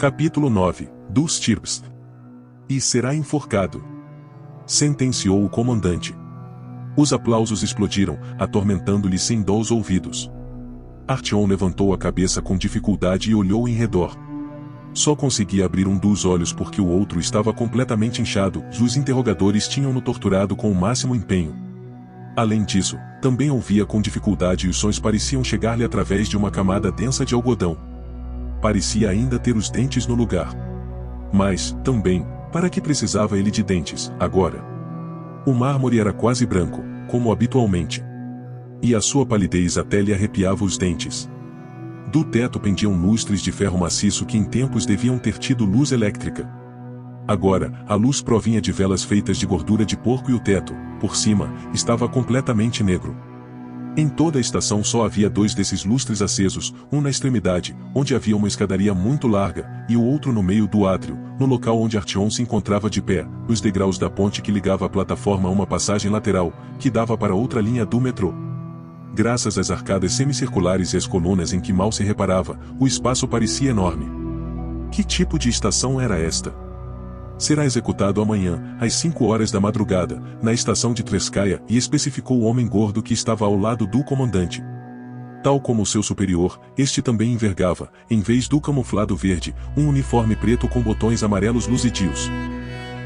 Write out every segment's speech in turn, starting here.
Capítulo 9, dos Tirps. E será enforcado, sentenciou o comandante. Os aplausos explodiram, atormentando-lhe sem dó os ouvidos. Artyom levantou a cabeça com dificuldade e olhou em redor. Só conseguia abrir um dos olhos porque o outro estava completamente inchado, e os interrogadores tinham-no torturado com o máximo empenho. Além disso, também ouvia com dificuldade e os sons pareciam chegar-lhe através de uma camada densa de algodão. Parecia ainda ter os dentes no lugar. Mas, também, para que precisava ele de dentes, agora? O mármore era quase branco, como habitualmente. E a sua palidez até lhe arrepiava os dentes. Do teto pendiam lustres de ferro maciço que em tempos deviam ter tido luz elétrica. Agora, a luz provinha de velas feitas de gordura de porco e o teto, por cima, estava completamente negro. Em toda a estação só havia 2 desses lustres acesos, um na extremidade, onde havia uma escadaria muito larga, e o outro no meio do átrio, no local onde Artyom se encontrava de pé, nos degraus da ponte que ligava a plataforma a uma passagem lateral, que dava para outra linha do metrô. Graças às arcadas semicirculares e às colunas em que mal se reparava, o espaço parecia enorme. Que tipo de estação era esta? Será executado amanhã, às 5 horas da madrugada, na estação de Tverskaya, e especificou o homem gordo que estava ao lado do comandante. Tal como o seu superior, este também envergava, em vez do camuflado verde, um uniforme preto com botões amarelos luzidios.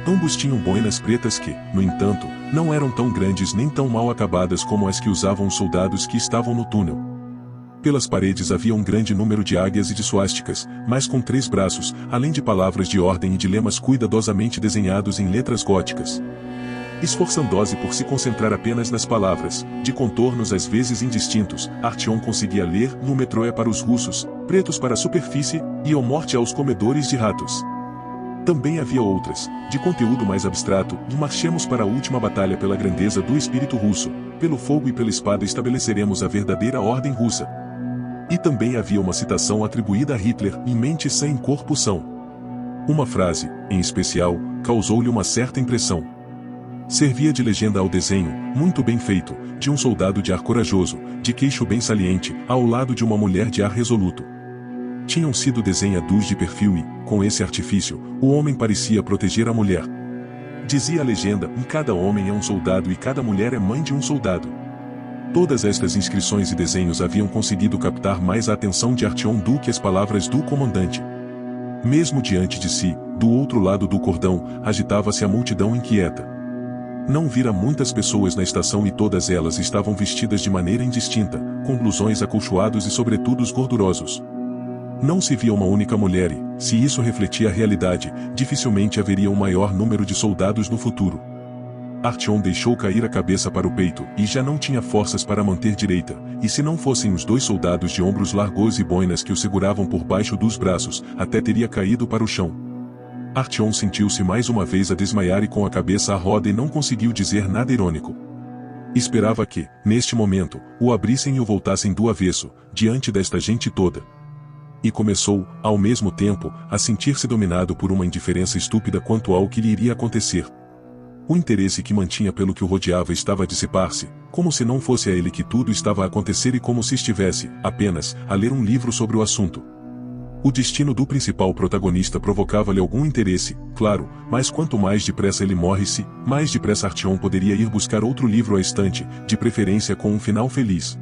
Ambos tinham boinas pretas que, no entanto, não eram tão grandes nem tão mal acabadas como as que usavam os soldados que estavam no túnel. Pelas paredes havia um grande número de águias e de suásticas, mas com 3 braços, além de palavras de ordem e de lemas cuidadosamente desenhados em letras góticas. Esforçando-se por se concentrar apenas nas palavras, de contornos às vezes indistintos, Artyom conseguia ler: no metrô é para os russos, pretos para a superfície, e ou morte aos comedores de ratos. Também havia outras, de conteúdo mais abstrato: e marchemos para a última batalha pela grandeza do espírito russo, pelo fogo e pela espada estabeleceremos a verdadeira ordem russa. E também havia uma citação atribuída a Hitler: em mente sã em corpo são. Uma frase, em especial, causou-lhe uma certa impressão. Servia de legenda ao desenho, muito bem feito, de um soldado de ar corajoso, de queixo bem saliente, ao lado de uma mulher de ar resoluto. Tinham sido desenhados de perfil e, com esse artifício, o homem parecia proteger a mulher. Dizia a legenda: em cada homem é um soldado e cada mulher é mãe de um soldado. Todas estas inscrições e desenhos haviam conseguido captar mais a atenção de Artyom do que as palavras do comandante. Mesmo diante de si, do outro lado do cordão, agitava-se a multidão inquieta. Não vira muitas pessoas na estação e todas elas estavam vestidas de maneira indistinta, com blusões acolchoados e sobretudos gordurosos. Não se via uma única mulher e, se isso refletia a realidade, dificilmente haveria um maior número de soldados no futuro. Artyom deixou cair a cabeça para o peito, e já não tinha forças para manter direita, e se não fossem os 2 soldados de ombros largos e boinas que o seguravam por baixo dos braços, até teria caído para o chão. Artyom sentiu-se mais uma vez a desmaiar e com a cabeça à roda e não conseguiu dizer nada irônico. Esperava que, neste momento, o abrissem e o voltassem do avesso, diante desta gente toda. E começou, ao mesmo tempo, a sentir-se dominado por uma indiferença estúpida quanto ao que lhe iria acontecer. O interesse que mantinha pelo que o rodeava estava a dissipar-se, como se não fosse a ele que tudo estava a acontecer e como se estivesse, apenas, a ler um livro sobre o assunto. O destino do principal protagonista provocava-lhe algum interesse, claro, mas quanto mais depressa ele morre-se, mais depressa Artyom poderia ir buscar outro livro à estante, de preferência com um final feliz.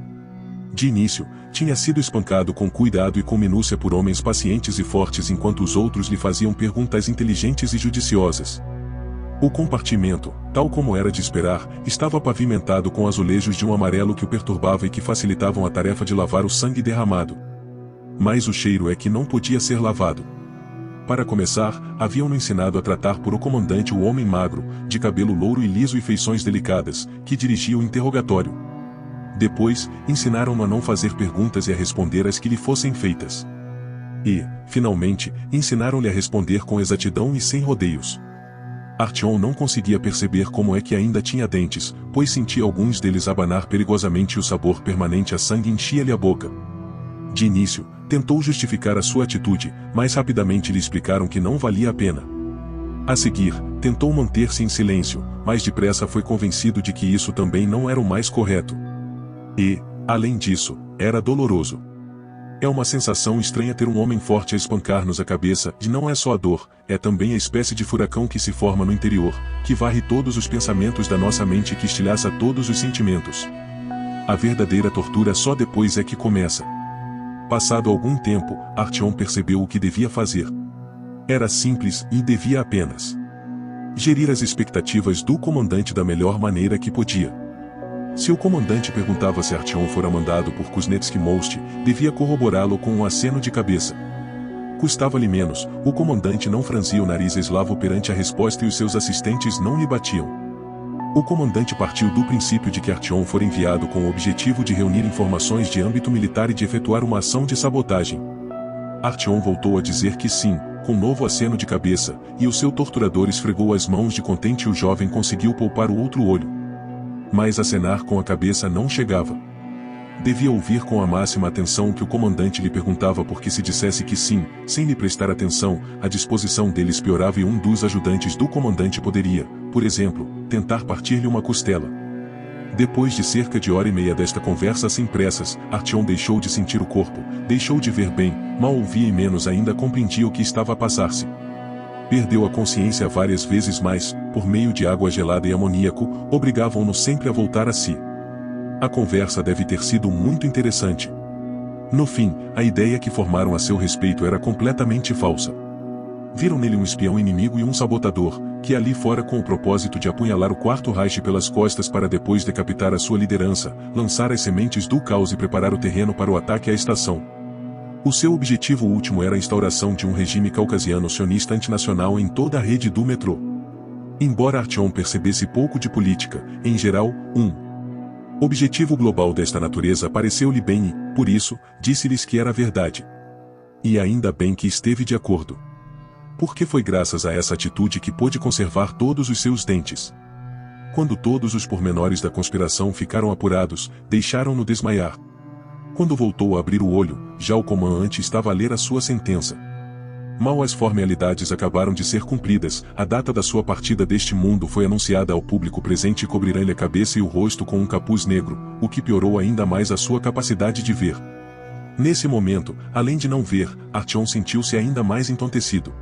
De início, tinha sido espancado com cuidado e com minúcia por homens pacientes e fortes enquanto os outros lhe faziam perguntas inteligentes e judiciosas. O compartimento, tal como era de esperar, estava pavimentado com azulejos de um amarelo que o perturbava e que facilitavam a tarefa de lavar o sangue derramado. Mas o cheiro é que não podia ser lavado. Para começar, haviam-no ensinado a tratar por o comandante o homem magro, de cabelo louro e liso e feições delicadas, que dirigia o interrogatório. Depois, ensinaram-no a não fazer perguntas e a responder as que lhe fossem feitas. E, finalmente, ensinaram-lhe a responder com exatidão e sem rodeios. Artyom não conseguia perceber como é que ainda tinha dentes, pois sentia alguns deles abanar perigosamente e o sabor permanente a sangue enchia-lhe a boca. De início, tentou justificar a sua atitude, mas rapidamente lhe explicaram que não valia a pena. A seguir, tentou manter-se em silêncio, mas depressa foi convencido de que isso também não era o mais correto. E, além disso, era doloroso. É uma sensação estranha ter um homem forte a espancar-nos a cabeça, e não é só a dor, é também a espécie de furacão que se forma no interior, que varre todos os pensamentos da nossa mente e que estilhaça todos os sentimentos. A verdadeira tortura só depois é que começa. Passado algum tempo, Artyom percebeu o que devia fazer. Era simples e devia apenas gerir as expectativas do comandante da melhor maneira que podia. Se o comandante perguntava se Artyom fora mandado por Kuznetsky Most, devia corroborá-lo com um aceno de cabeça. Custava-lhe menos, o comandante não franzia o nariz eslavo perante a resposta e os seus assistentes não lhe batiam. O comandante partiu do princípio de que Artyom fora enviado com o objetivo de reunir informações de âmbito militar e de efetuar uma ação de sabotagem. Artyom voltou a dizer que sim, com novo aceno de cabeça, e o seu torturador esfregou as mãos de contente e o jovem conseguiu poupar o outro olho. Mas acenar com a cabeça não chegava. Devia ouvir com a máxima atenção o que o comandante lhe perguntava, porque se dissesse que sim, sem lhe prestar atenção, a disposição deles piorava e um dos ajudantes do comandante poderia, por exemplo, tentar partir-lhe uma costela. Depois de cerca de hora e meia desta conversa sem pressas, Artyom deixou de sentir o corpo, deixou de ver bem, mal ouvia e menos ainda compreendia o que estava a passar-se. Perdeu a consciência várias vezes mais, por meio de água gelada e amoníaco, obrigavam-no sempre a voltar a si. A conversa deve ter sido muito interessante. No fim, a ideia que formaram a seu respeito era completamente falsa. Viram nele um espião inimigo e um sabotador, que ali fora com o propósito de apunhalar o Quarto Reich pelas costas para depois decapitar a sua liderança, lançar as sementes do caos e preparar o terreno para o ataque à estação. O seu objetivo último era a instauração de um regime caucasiano sionista antinacional em toda a rede do metrô. Embora Artyom percebesse pouco de política, em geral, objetivo global desta natureza pareceu-lhe bem e, por isso, disse-lhes que era verdade. E ainda bem que esteve de acordo. Porque foi graças a essa atitude que pôde conservar todos os seus dentes. Quando todos os pormenores da conspiração ficaram apurados, deixaram-no desmaiar. Quando voltou a abrir o olho, já o comandante estava a ler a sua sentença. Mal as formalidades acabaram de ser cumpridas, a data da sua partida deste mundo foi anunciada ao público presente e cobrirá-lhe a cabeça e o rosto com um capuz negro, o que piorou ainda mais a sua capacidade de ver. Nesse momento, além de não ver, Artyom sentiu-se ainda mais entontecido.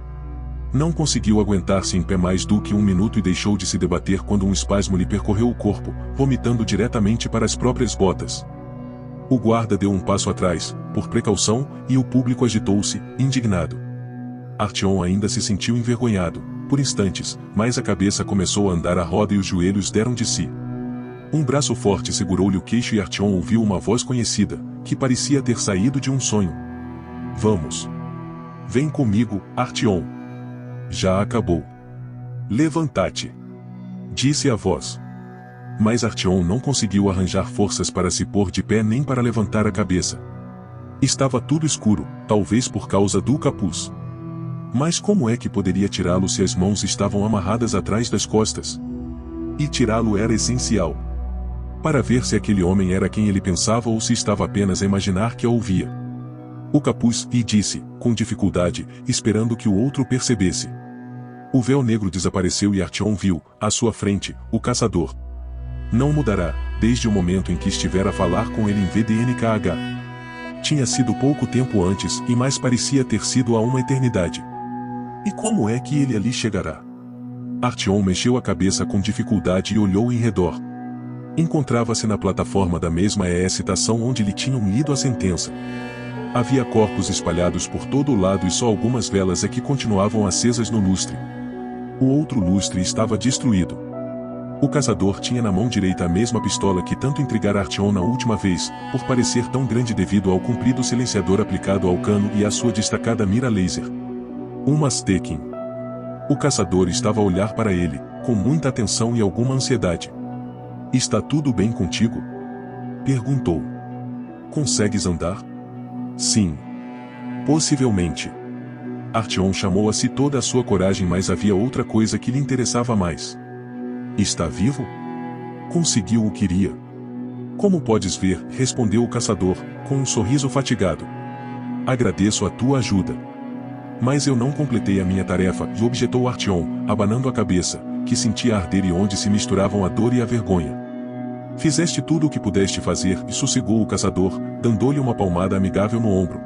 Não conseguiu aguentar-se em pé mais do que um minuto e deixou de se debater quando um espasmo lhe percorreu o corpo, vomitando diretamente para as próprias botas. O guarda deu um passo atrás, por precaução, e o público agitou-se, indignado. Artyom ainda se sentiu envergonhado, por instantes, mas a cabeça começou a andar à roda e os joelhos deram de si. Um braço forte segurou-lhe o queixo e Artyom ouviu uma voz conhecida, que parecia ter saído de um sonho. Vamos. Vem comigo, Artyom. Já acabou. Levanta-te. Disse a voz. Mas Artyom não conseguiu arranjar forças para se pôr de pé nem para levantar a cabeça. Estava tudo escuro, talvez por causa do capuz. Mas como é que poderia tirá-lo se as mãos estavam amarradas atrás das costas? E tirá-lo era essencial. Para ver se aquele homem era quem ele pensava ou se estava apenas a imaginar que a ouvia. O capuz, e disse, com dificuldade, esperando que o outro percebesse. O véu negro desapareceu e Artyom viu, à sua frente, o caçador. Não mudará, desde o momento em que estiver a falar com ele em VDNKH. Tinha sido pouco tempo antes e mais parecia ter sido há uma eternidade. E como é que ele ali chegará? Artyom mexeu a cabeça com dificuldade e olhou em redor. Encontrava-se na plataforma da mesma estação onde lhe tinham lido a sentença. Havia corpos espalhados por todo o lado e só algumas velas é que continuavam acesas no lustre. O outro lustre estava destruído. O caçador tinha na mão direita a mesma pistola que tanto intrigara Artyom na última vez, por parecer tão grande devido ao comprido silenciador aplicado ao cano e à sua destacada mira laser. Uma Stekin. O caçador estava a olhar para ele, com muita atenção e alguma ansiedade. Está tudo bem contigo? Perguntou. Consegues andar? Sim. Possivelmente. Artyom chamou a si toda a sua coragem, mas havia outra coisa que lhe interessava mais. Está vivo? Conseguiu o que queria. Como podes ver, respondeu o caçador, com um sorriso fatigado. Agradeço a tua ajuda. Mas eu não completei a minha tarefa, e objetou Artyom, abanando a cabeça, que sentia arder e onde se misturavam a dor e a vergonha. Fizeste tudo o que pudeste fazer, e sossegou o caçador, dando-lhe uma palmada amigável no ombro.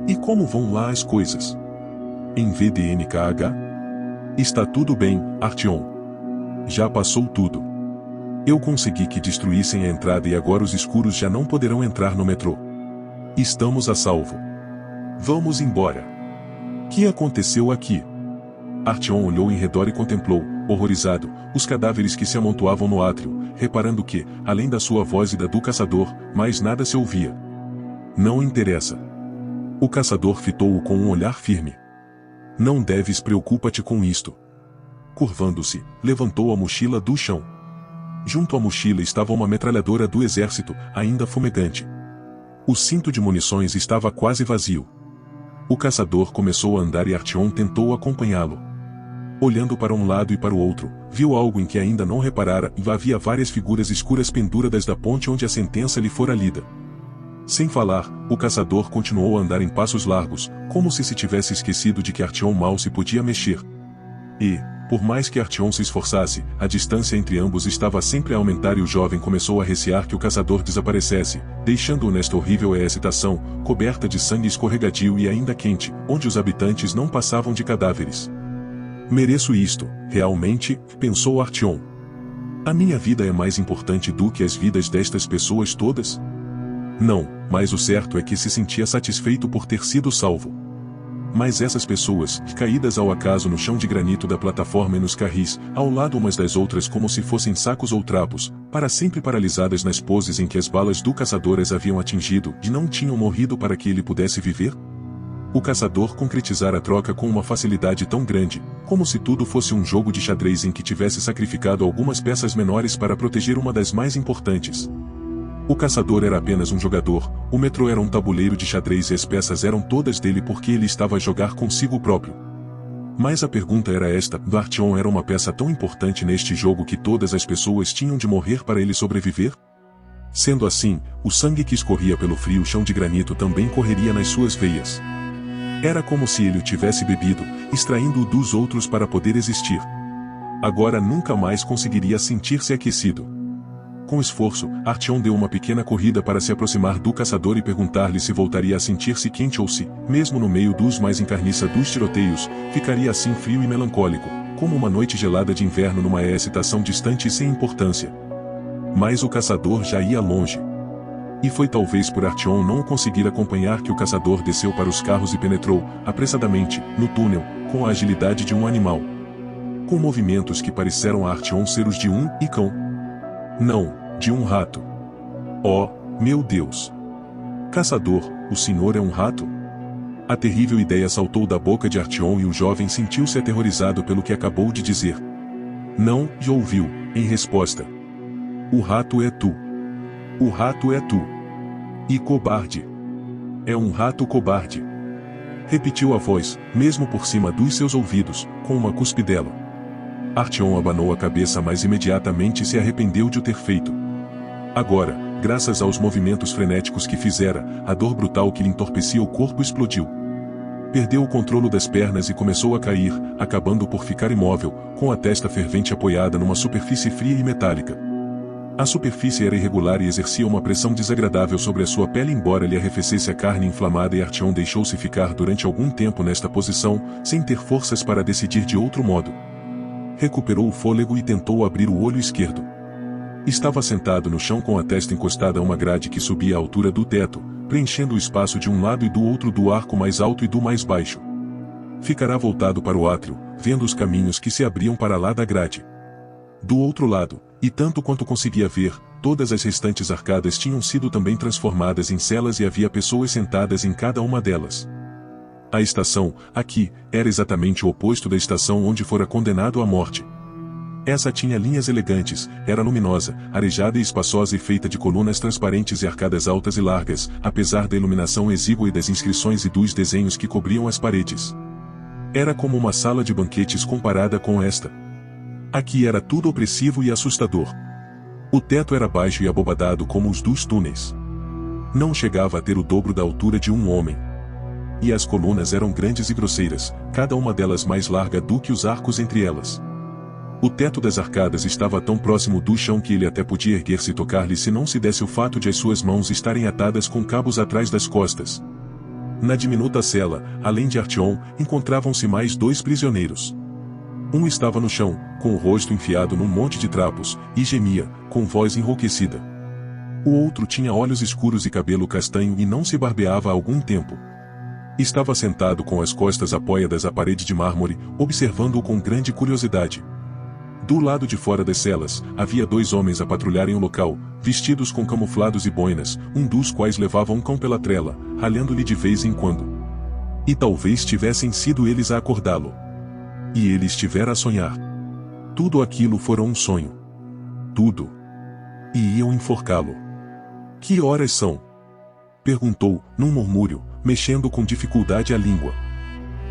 E como vão lá as coisas? Em VDNKH? Está tudo bem, Artyom. Já passou tudo. Eu consegui que destruíssem a entrada e agora os escuros já não poderão entrar no metrô. Estamos a salvo. Vamos embora. Que aconteceu aqui? Artyom olhou em redor e contemplou, horrorizado, os cadáveres que se amontoavam no átrio, reparando que, além da sua voz e da do caçador, mais nada se ouvia. Não interessa. O caçador fitou-o com um olhar firme. Não deves preocupa-te com isto. Curvando-se, levantou a mochila do chão. Junto à mochila estava uma metralhadora do exército, ainda fumegante. O cinto de munições estava quase vazio. O caçador começou a andar e Artyom tentou acompanhá-lo. Olhando para um lado e para o outro, viu algo em que ainda não reparara e havia várias figuras escuras penduradas da ponte onde a sentença lhe fora lida. Sem falar, o caçador continuou a andar em passos largos, como se tivesse esquecido de que Artyom mal se podia mexer. E, por mais que Artyom se esforçasse, a distância entre ambos estava sempre a aumentar e o jovem começou a recear que o caçador desaparecesse, deixando-o nesta horrível excitação, coberta de sangue escorregadio e ainda quente, onde os habitantes não passavam de cadáveres. Mereço isto, realmente, pensou Artyom. A minha vida é mais importante do que as vidas destas pessoas todas? Não, mas o certo é que se sentia satisfeito por ter sido salvo. Mas essas pessoas, caídas ao acaso no chão de granito da plataforma e nos carris, ao lado umas das outras como se fossem sacos ou trapos, para sempre paralisadas nas poses em que as balas do caçador as haviam atingido e não tinham morrido para que ele pudesse viver? O caçador concretizara a troca com uma facilidade tão grande, como se tudo fosse um jogo de xadrez em que tivesse sacrificado algumas peças menores para proteger uma das mais importantes. O caçador era apenas um jogador, o metrô era um tabuleiro de xadrez e as peças eram todas dele porque ele estava a jogar consigo próprio. Mas a pergunta era esta: Artyom era uma peça tão importante neste jogo que todas as pessoas tinham de morrer para ele sobreviver? Sendo assim, o sangue que escorria pelo frio chão de granito também correria nas suas veias. Era como se ele o tivesse bebido, extraindo-o dos outros para poder existir. Agora nunca mais conseguiria sentir-se aquecido. Com esforço, Artyom deu uma pequena corrida para se aproximar do caçador e perguntar-lhe se voltaria a sentir-se quente ou se, mesmo no meio dos mais encarniça dos tiroteios, ficaria assim frio e melancólico, como uma noite gelada de inverno numa excitação distante e sem importância. Mas o caçador já ia longe. E foi talvez por Artyom não conseguir acompanhar que o caçador desceu para os carros e penetrou, apressadamente, no túnel, com a agilidade de um animal. Com movimentos que pareceram a Artyom ser os de um cão. Não, de um rato. Oh, meu Deus! Caçador, o senhor é um rato? A terrível ideia saltou da boca de Artyom e o jovem sentiu-se aterrorizado pelo que acabou de dizer. Não, e ouviu, em resposta. O rato é tu. O rato é tu. E cobarde. É um rato cobarde. Repetiu a voz, mesmo por cima dos seus ouvidos, com uma cuspidela. Artyom abanou a cabeça mas imediatamente se arrependeu de o ter feito. Agora, graças aos movimentos frenéticos que fizera, a dor brutal que lhe entorpecia o corpo explodiu. Perdeu o controle das pernas e começou a cair, acabando por ficar imóvel, com a testa fervente apoiada numa superfície fria e metálica. A superfície era irregular e exercia uma pressão desagradável sobre a sua pele embora lhe arrefecesse a carne inflamada e Artyom deixou-se ficar durante algum tempo nesta posição, sem ter forças para decidir de outro modo. Recuperou o fôlego e tentou abrir o olho esquerdo. Estava sentado no chão com a testa encostada a uma grade que subia à altura do teto, preenchendo o espaço de um lado e do outro do arco mais alto e do mais baixo. Ficará voltado para o átrio, vendo os caminhos que se abriam para lá da grade. Do outro lado, e tanto quanto conseguia ver, todas as restantes arcadas tinham sido também transformadas em celas e havia pessoas sentadas em cada uma delas. A estação, aqui, era exatamente o oposto da estação onde fora condenado à morte. Essa tinha linhas elegantes, era luminosa, arejada e espaçosa e feita de colunas transparentes e arcadas altas e largas, apesar da iluminação exígua e das inscrições e dos desenhos que cobriam as paredes. Era como uma sala de banquetes comparada com esta. Aqui era tudo opressivo e assustador. O teto era baixo e abobadado como os dos túneis. Não chegava a ter o dobro da altura de um homem. E as colunas eram grandes e grosseiras, cada uma delas mais larga do que os arcos entre elas. O teto das arcadas estava tão próximo do chão que ele até podia erguer-se e tocar-lhe se não se desse o fato de as suas mãos estarem atadas com cabos atrás das costas. Na diminuta cela, além de Artyom, encontravam-se mais 2 prisioneiros. Um estava no chão, com o rosto enfiado num monte de trapos, e gemia, com voz enrouquecida. O outro tinha olhos escuros e cabelo castanho e não se barbeava há algum tempo. Estava sentado com as costas apoiadas à parede de mármore, observando-o com grande curiosidade. Do lado de fora das celas, havia 2 homens a patrulharem o local, vestidos com camuflados e boinas, um dos quais levava um cão pela trela, ralhando-lhe de vez em quando. E talvez tivessem sido eles a acordá-lo. E ele estivera a sonhar. Tudo aquilo fora um sonho. Tudo. E iam enforcá-lo. Que horas são? Perguntou, num murmúrio, mexendo com dificuldade a língua.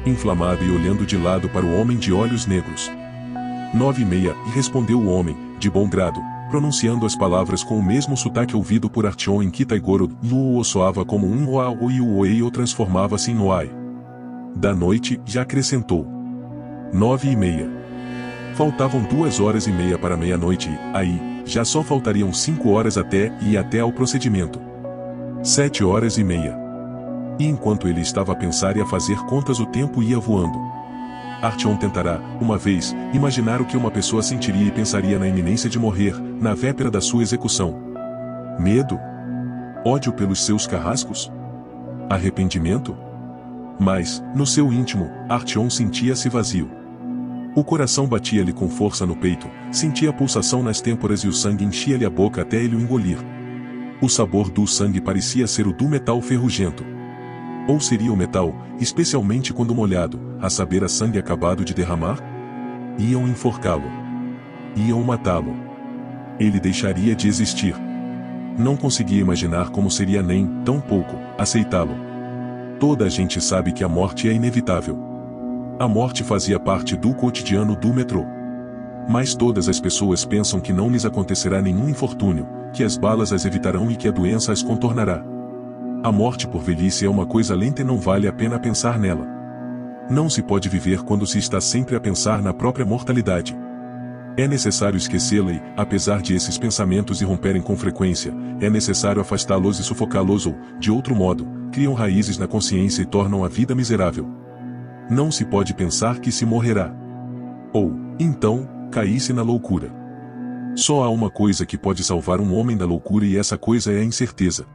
Inflamado e olhando de lado para o homem de olhos negros. 9:30, e respondeu o homem, de bom grado, pronunciando as palavras com o mesmo sotaque ouvido por Artyom em Kitaigorod. Luo soava como um oao e o oei o transformava-se em noai. Da noite, já acrescentou. 9:30. Faltavam 2h30 para meia-noite e, aí, já só faltariam 5 horas até ao procedimento. 7h30. E enquanto ele estava a pensar e a fazer contas, o tempo ia voando. Artyom tentará, uma vez, imaginar o que uma pessoa sentiria e pensaria na iminência de morrer, na véspera da sua execução. Medo? Ódio pelos seus carrascos? Arrependimento? Mas, no seu íntimo, Artyom sentia-se vazio. O coração batia-lhe com força no peito, sentia a pulsação nas têmporas e o sangue enchia-lhe a boca até ele o engolir. O sabor do sangue parecia ser o do metal ferrugento. Ou seria o metal, especialmente quando molhado, a saber a sangue acabado de derramar? Iam enforcá-lo. Iam matá-lo. Ele deixaria de existir. Não conseguia imaginar como seria nem, tão pouco, aceitá-lo. Toda a gente sabe que a morte é inevitável. A morte fazia parte do cotidiano do metrô. Mas todas as pessoas pensam que não lhes acontecerá nenhum infortúnio, que as balas as evitarão e que a doença as contornará. A morte por velhice é uma coisa lenta e não vale a pena pensar nela. Não se pode viver quando se está sempre a pensar na própria mortalidade. É necessário esquecê-la e, apesar de esses pensamentos irromperem com frequência, é necessário afastá-los e sufocá-los ou, de outro modo, criam raízes na consciência e tornam a vida miserável. Não se pode pensar que se morrerá. Ou, então, caísse na loucura. Só há uma coisa que pode salvar um homem da loucura e essa coisa é a incerteza.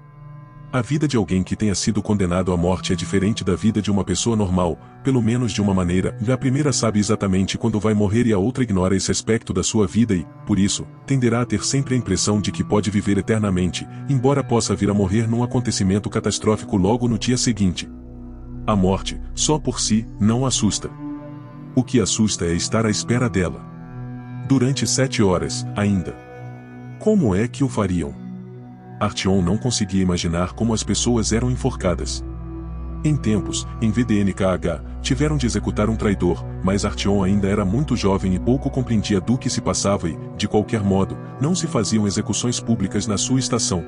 A vida de alguém que tenha sido condenado à morte é diferente da vida de uma pessoa normal, pelo menos de uma maneira. A primeira sabe exatamente quando vai morrer e a outra ignora esse aspecto da sua vida e, por isso, tenderá a ter sempre a impressão de que pode viver eternamente, embora possa vir a morrer num acontecimento catastrófico logo no dia seguinte. A morte, só por si, não assusta. O que assusta é estar à espera dela. Durante 7 horas, ainda. Como é que o fariam? Artyom não conseguia imaginar como as pessoas eram enforcadas. Em tempos, em VDNKH, tiveram de executar um traidor, mas Artyom ainda era muito jovem e pouco compreendia do que se passava e, de qualquer modo, não se faziam execuções públicas na sua estação.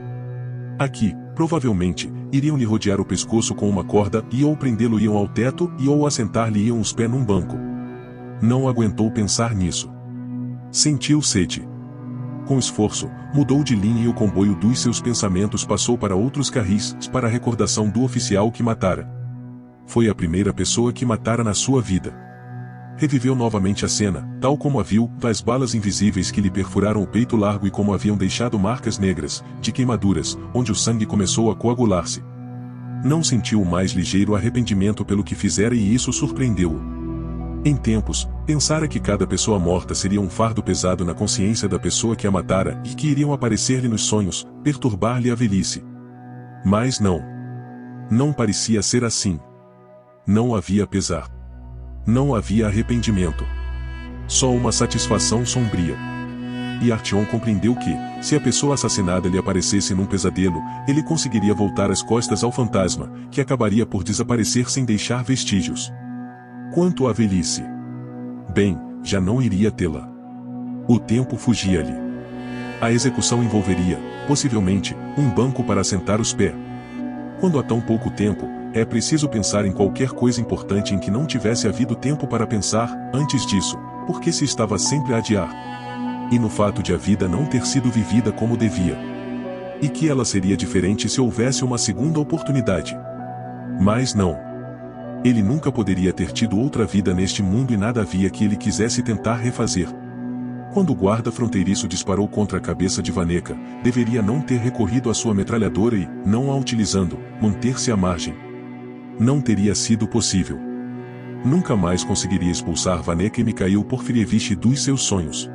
Aqui, provavelmente, iriam lhe rodear o pescoço com uma corda e ou prendê-lo iam ao teto e ou assentar-lhe iam os pés num banco. Não aguentou pensar nisso. Sentiu sede. Com esforço, mudou de linha e o comboio dos seus pensamentos passou para outros carris, para a recordação do oficial que matara. Foi a primeira pessoa que matara na sua vida. Reviveu novamente a cena, tal como a viu, das balas invisíveis que lhe perfuraram o peito largo e como haviam deixado marcas negras, de queimaduras, onde o sangue começou a coagular-se. Não sentiu o mais ligeiro arrependimento pelo que fizera e isso surpreendeu-o. Em tempos, pensara que cada pessoa morta seria um fardo pesado na consciência da pessoa que a matara e que iriam aparecer-lhe nos sonhos, perturbar-lhe a velhice. Mas não. Não parecia ser assim. Não havia pesar. Não havia arrependimento. Só uma satisfação sombria. E Artyom compreendeu que, se a pessoa assassinada lhe aparecesse num pesadelo, ele conseguiria voltar as costas ao fantasma, que acabaria por desaparecer sem deixar vestígios. Quanto à velhice, bem, já não iria tê-la. O tempo fugia-lhe. A execução envolveria, possivelmente, um banco para assentar os pés. Quando há tão pouco tempo, é preciso pensar em qualquer coisa importante em que não tivesse havido tempo para pensar, antes disso, porque se estava sempre a adiar. E no fato de a vida não ter sido vivida como devia. E que ela seria diferente se houvesse uma segunda oportunidade. Mas não. Ele nunca poderia ter tido outra vida neste mundo e nada havia que ele quisesse tentar refazer. Quando o guarda fronteiriço disparou contra a cabeça de Vaneca, deveria não ter recorrido à sua metralhadora e, não a utilizando, manter-se à margem. Não teria sido possível. Nunca mais conseguiria expulsar Vaneca e Mikhail Porfirievich dos seus sonhos.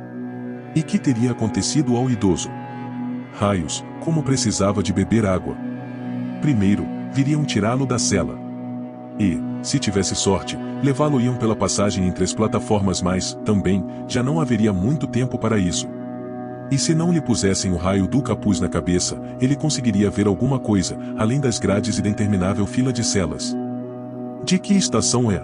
E que teria acontecido ao idoso? Raios, como precisava de beber água. Primeiro, viriam tirá-lo da cela. E, se tivesse sorte, levá-lo-iam pela passagem entre as plataformas, mas, também, já não haveria muito tempo para isso. E se não lhe pusessem o raio do capuz na cabeça, ele conseguiria ver alguma coisa, além das grades e da interminável fila de celas. De que estação é?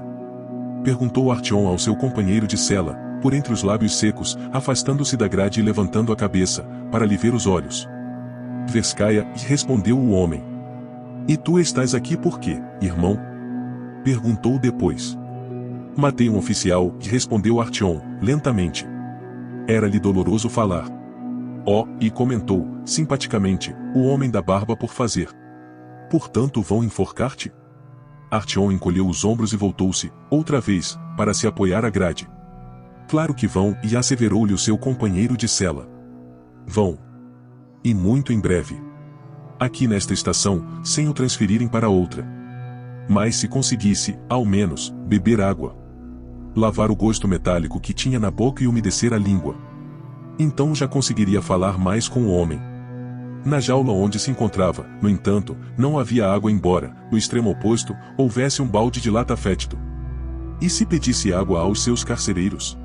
Perguntou Artyom ao seu companheiro de cela, por entre os lábios secos, afastando-se da grade e levantando a cabeça, para lhe ver os olhos. Tverskaya, respondeu o homem. E tu estás aqui por quê, irmão? Perguntou depois. Matei um oficial, respondeu Artyom, lentamente. Era-lhe doloroso falar. Oh, e comentou, simpaticamente, o homem da barba por fazer. Portanto vão enforcar-te? Artyom encolheu os ombros e voltou-se, outra vez, para se apoiar à grade. Claro que vão, e asseverou-lhe o seu companheiro de cela. Vão. E muito em breve. Aqui nesta estação, sem o transferirem para outra. Mas se conseguisse, ao menos, beber água. Lavar o gosto metálico que tinha na boca e umedecer a língua. Então já conseguiria falar mais com o homem. Na jaula onde se encontrava, no entanto, não havia água embora, no extremo oposto, houvesse um balde de lata fétido. E se pedisse água aos seus carcereiros?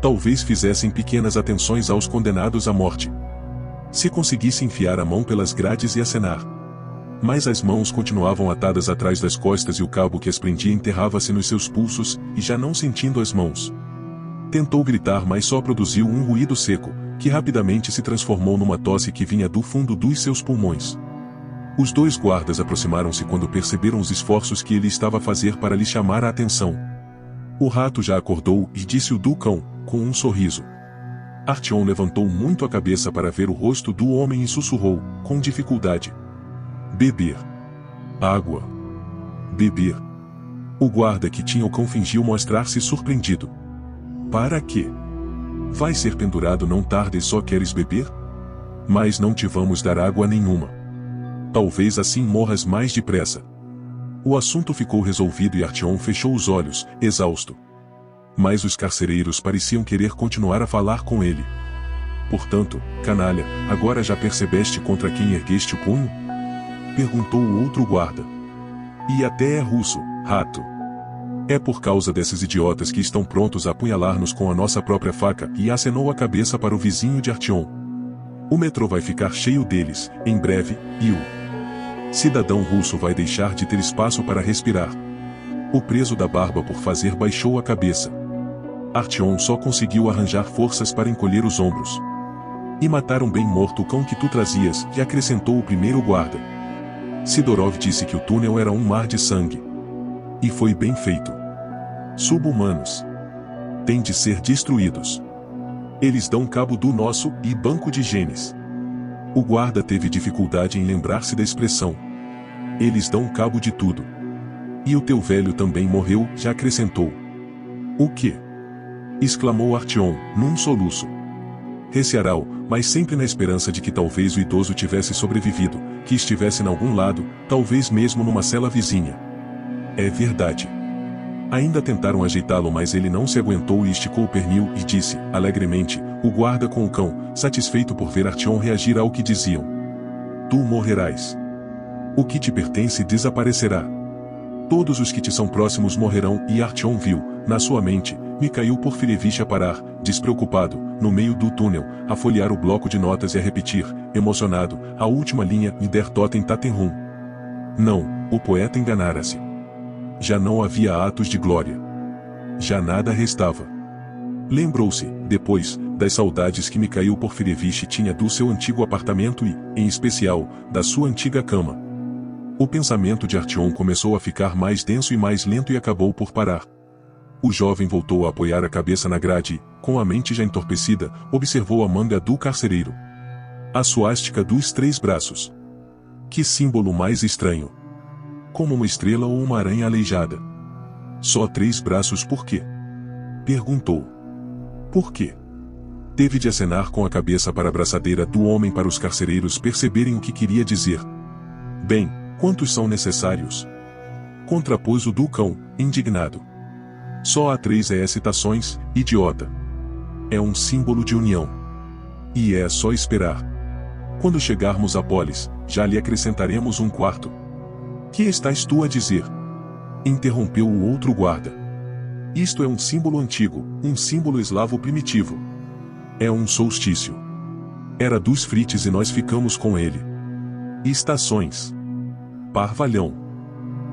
Talvez fizessem pequenas atenções aos condenados à morte. Se conseguisse enfiar a mão pelas grades e acenar. Mas as mãos continuavam atadas atrás das costas e o cabo que as prendia enterrava-se nos seus pulsos, e já não sentindo as mãos. Tentou gritar, mas só produziu um ruído seco, que rapidamente se transformou numa tosse que vinha do fundo dos seus pulmões. Os dois guardas aproximaram-se quando perceberam os esforços que ele estava a fazer para lhe chamar a atenção. O rato já acordou e disse o do cão, com um sorriso. Artyom levantou muito a cabeça para ver o rosto do homem e sussurrou, com dificuldade. Beber. Água. Beber. O guarda que tinha o cão fingiu mostrar-se surpreendido. Para quê? Vai ser pendurado não tarde e só queres beber? Mas não te vamos dar água nenhuma. Talvez assim morras mais depressa. O assunto ficou resolvido e Artyom fechou os olhos, exausto. Mas os carcereiros pareciam querer continuar a falar com ele. Portanto, canalha, agora já percebeste contra quem ergueste o punho? Perguntou o outro guarda. E até é russo, rato. É por causa desses idiotas que estão prontos a apunhalar-nos com a nossa própria faca, e acenou a cabeça para o vizinho de Artyom. O metrô vai ficar cheio deles, em breve, e o cidadão russo vai deixar de ter espaço para respirar. O preso da barba por fazer baixou a cabeça. Artyom só conseguiu arranjar forças para encolher os ombros. E mataram bem morto o cão que tu trazias, e acrescentou o primeiro guarda. Sidorov disse que o túnel era um mar de sangue. E foi bem feito. Sub-humanos. Têm de ser destruídos. Eles dão cabo do nosso e banco de genes. O guarda teve dificuldade em lembrar-se da expressão. Eles dão cabo de tudo. E o teu velho também morreu, já acrescentou. O quê? Exclamou Artyom, num soluço. Recearau, mas sempre na esperança de que talvez o idoso tivesse sobrevivido, que estivesse em algum lado, talvez mesmo numa cela vizinha. É verdade. Ainda tentaram ajeitá-lo, mas ele não se aguentou e esticou o pernil e disse, alegremente, o guarda com o cão, satisfeito por ver Artyom reagir ao que diziam. Tu morrerás. O que te pertence desaparecerá. Todos os que te são próximos morrerão, e Artyom viu, na sua mente, Mikhail Porfirievich a parar, despreocupado, no meio do túnel, a folhear o bloco de notas e a repetir, emocionado, a última linha Der Toten Tatenrum. Não, o poeta enganara-se. Já não havia atos de glória. Já nada restava. Lembrou-se, depois, das saudades que Mikhail Porfirievich tinha do seu antigo apartamento e, em especial, da sua antiga cama. O pensamento de Artyom começou a ficar mais denso e mais lento e acabou por parar. O jovem voltou a apoiar a cabeça na grade e, com a mente já entorpecida, observou a manga do carcereiro. A suástica dos 3 braços. Que símbolo mais estranho. Como uma estrela ou uma aranha aleijada. Só 3 braços por quê? Perguntou. Por quê? Teve de acenar com a cabeça para a braçadeira do homem para os carcereiros perceberem o que queria dizer. Bem, quantos são necessários? Contrapôs o do cão, indignado. Só há 3 excitações, idiota. É um símbolo de união. E é só esperar. Quando chegarmos a Polis, já lhe acrescentaremos um 4. Que estás tu a dizer? Interrompeu o outro guarda. Isto é um símbolo antigo, um símbolo eslavo primitivo. É um solstício. Era dos frites e nós ficamos com ele. Estações. Parvalhão.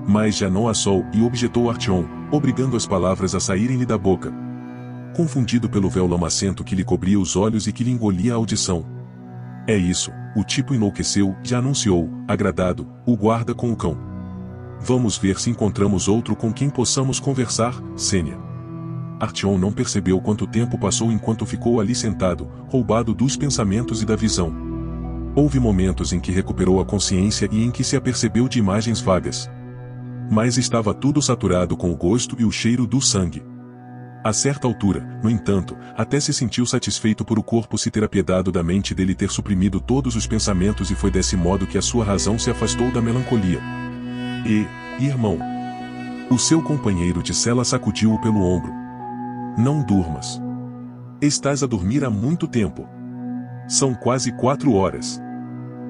Mas já não há sol, e objetou Artyom, obrigando as palavras a saírem-lhe da boca. Confundido pelo véu lamacento que lhe cobria os olhos e que lhe engolia a audição. É isso, o tipo enlouqueceu, já anunciou, agradado, o guarda com o cão. Vamos ver se encontramos outro com quem possamos conversar, Sênia. Artyom não percebeu quanto tempo passou enquanto ficou ali sentado, roubado dos pensamentos e da visão. Houve momentos em que recuperou a consciência e em que se apercebeu de imagens vagas. Mas estava tudo saturado com o gosto e o cheiro do sangue. A certa altura, no entanto, até se sentiu satisfeito por o corpo se ter apiedado da mente dele ter suprimido todos os pensamentos e foi desse modo que a sua razão se afastou da melancolia. Irmão. O seu companheiro de cela sacudiu-o pelo ombro. Não durmas. Estás a dormir há muito tempo. São quase 4 horas.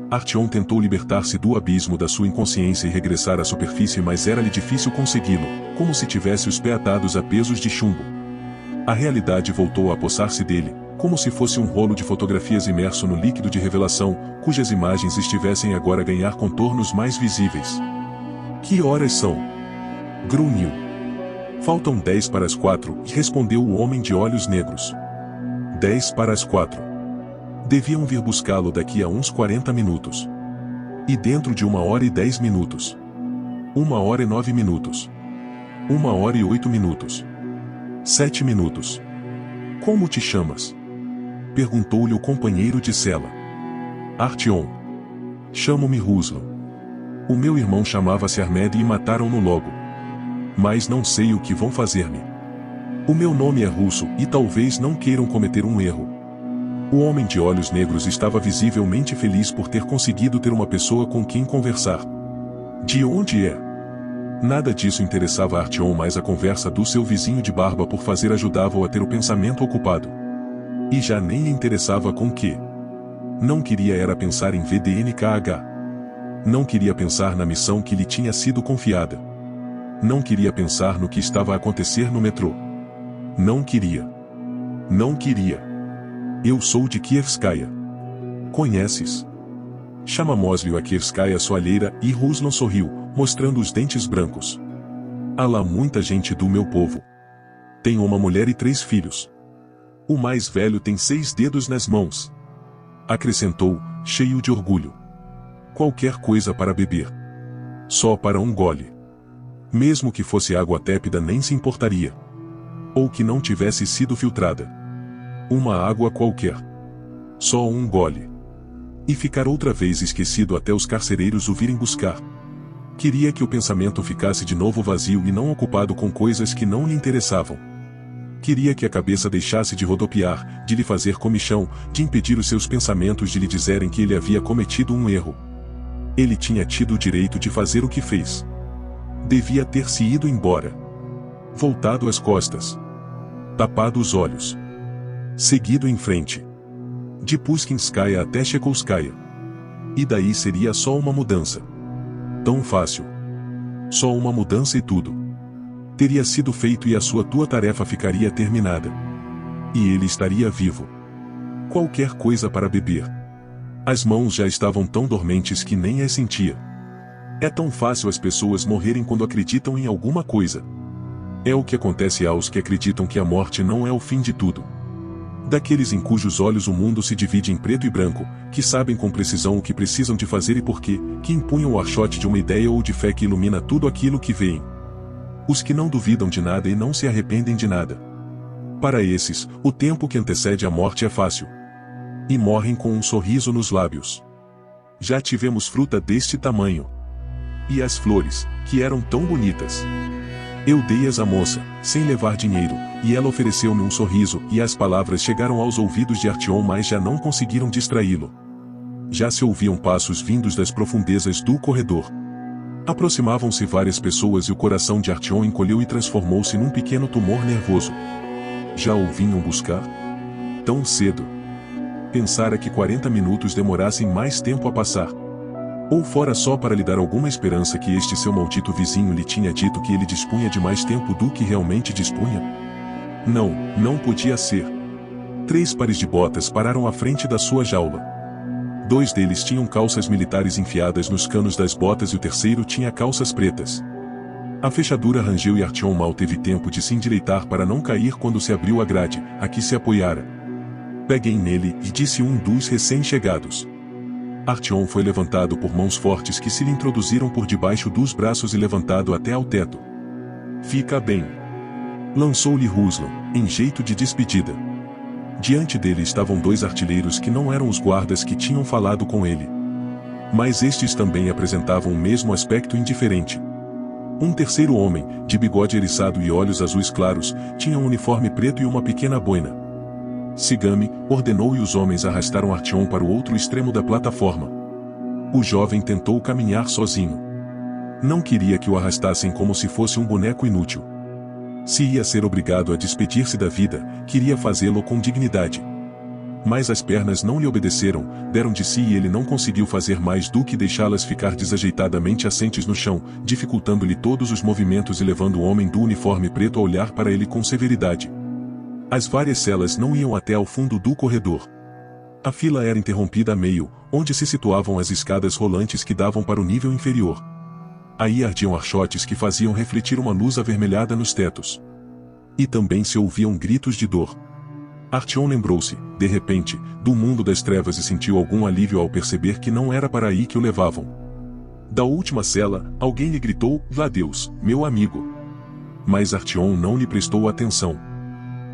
Artyom tentou libertar-se do abismo da sua inconsciência e regressar à superfície, mas era-lhe difícil consegui-lo, como se tivesse os pés atados a pesos de chumbo. A realidade voltou a apossar-se dele, como se fosse um rolo de fotografias imerso no líquido de revelação, cujas imagens estivessem agora a ganhar contornos mais visíveis. Que horas são? Grunhiu. Faltam 10 para as 4, respondeu o homem de olhos negros. 10 para as 4. Deviam vir buscá-lo daqui a uns 40 minutos. E dentro de 1 hora e 10 minutos. 1 hora e 9 minutos. 1 hora e 8 minutos. 7 minutos. Como te chamas? Perguntou-lhe o companheiro de cela. Artyom. Chamo-me Ruslan. O meu irmão chamava-se Armed e mataram-no logo. Mas não sei o que vão fazer-me. O meu nome é russo e talvez não queiram cometer um erro. O homem de olhos negros estava visivelmente feliz por ter conseguido ter uma pessoa com quem conversar. De onde é? Nada disso interessava a Artyom, mas a conversa do seu vizinho de barba por fazer ajudava-o a ter o pensamento ocupado. E já nem lhe interessava com que. Não queria era pensar em VDNKH. Não queria pensar na missão que lhe tinha sido confiada. Não queria pensar no que estava a acontecer no metrô. Não queria. Não queria. Eu sou de Kievskaya. Conheces? Chamamos-lhe a Kievskaya soalheira, e Ruslan sorriu, mostrando os dentes brancos. Há lá muita gente do meu povo. Tenho uma mulher e 3 filhos. O mais velho tem 6 dedos nas mãos. Acrescentou, cheio de orgulho. Qualquer coisa para beber. Só para um gole. Mesmo que fosse água tépida nem se importaria. Ou que não tivesse sido filtrada. Uma água qualquer. Só um gole. E ficar outra vez esquecido até os carcereiros o virem buscar. Queria que o pensamento ficasse de novo vazio e não ocupado com coisas que não lhe interessavam. Queria que a cabeça deixasse de rodopiar, de lhe fazer comichão, de impedir os seus pensamentos de lhe dizerem que ele havia cometido um erro. Ele tinha tido o direito de fazer o que fez. Devia ter se ido embora. Voltado as costas. Tapado os olhos. Seguido em frente. De Puskinskaya até Chekovskaya. E daí seria só uma mudança. Tão fácil. Só uma mudança e tudo. Teria sido feito e a tua tarefa ficaria terminada. E ele estaria vivo. Qualquer coisa para beber. As mãos já estavam tão dormentes que nem as sentia. É tão fácil as pessoas morrerem quando acreditam em alguma coisa. É o que acontece aos que acreditam que a morte não é o fim de tudo. Daqueles em cujos olhos o mundo se divide em preto e branco, que sabem com precisão o que precisam de fazer e por quê, que impunham o archote de uma ideia ou de fé que ilumina tudo aquilo que veem. Os que não duvidam de nada e não se arrependem de nada. Para esses, o tempo que antecede a morte é fácil. E morrem com um sorriso nos lábios. Já tivemos fruta deste tamanho. E as flores, que eram tão bonitas. Eu dei-as à moça, sem levar dinheiro, e ela ofereceu-me um sorriso, e as palavras chegaram aos ouvidos de Artyom, mas já não conseguiram distraí-lo. Já se ouviam passos vindos das profundezas do corredor. Aproximavam-se várias pessoas e o coração de Artyom encolheu e transformou-se num pequeno tumor nervoso. Já o vinham buscar? Tão cedo. Pensara que 40 minutos demorassem mais tempo a passar. Ou fora só para lhe dar alguma esperança que este seu maldito vizinho lhe tinha dito que ele dispunha de mais tempo do que realmente dispunha? Não, não podia ser. 3 pares de botas pararam à frente da sua jaula. 2 deles tinham calças militares enfiadas nos canos das botas e o terceiro tinha calças pretas. A fechadura rangeu e Artyom mal teve tempo de se endireitar para não cair quando se abriu a grade, a que se apoiara. Peguei nele, e disse um dos recém-chegados. Artyom foi levantado por mãos fortes que se lhe introduziram por debaixo dos braços e levantado até ao teto. Fica bem. Lançou-lhe Ruslan, em jeito de despedida. Diante dele estavam 2 artilheiros que não eram os guardas que tinham falado com ele. Mas estes também apresentavam o mesmo aspecto indiferente. Um terceiro homem, de bigode eriçado e olhos azuis claros, tinha um uniforme preto e uma pequena boina. Sigame, ordenou e os homens arrastaram Artyom para o outro extremo da plataforma. O jovem tentou caminhar sozinho. Não queria que o arrastassem como se fosse um boneco inútil. Se ia ser obrigado a despedir-se da vida, queria fazê-lo com dignidade. Mas as pernas não lhe obedeceram, deram de si e ele não conseguiu fazer mais do que deixá-las ficar desajeitadamente assentes no chão, dificultando-lhe todos os movimentos e levando o homem do uniforme preto a olhar para ele com severidade. As várias celas não iam até ao fundo do corredor. A fila era interrompida a meio, onde se situavam as escadas rolantes que davam para o nível inferior. Aí ardiam archotes que faziam refletir uma luz avermelhada nos tetos. E também se ouviam gritos de dor. Artyom lembrou-se, de repente, do mundo das trevas e sentiu algum alívio ao perceber que não era para aí que o levavam. Da última cela, alguém lhe gritou, Vladeus, meu amigo. Mas Artyom não lhe prestou atenção.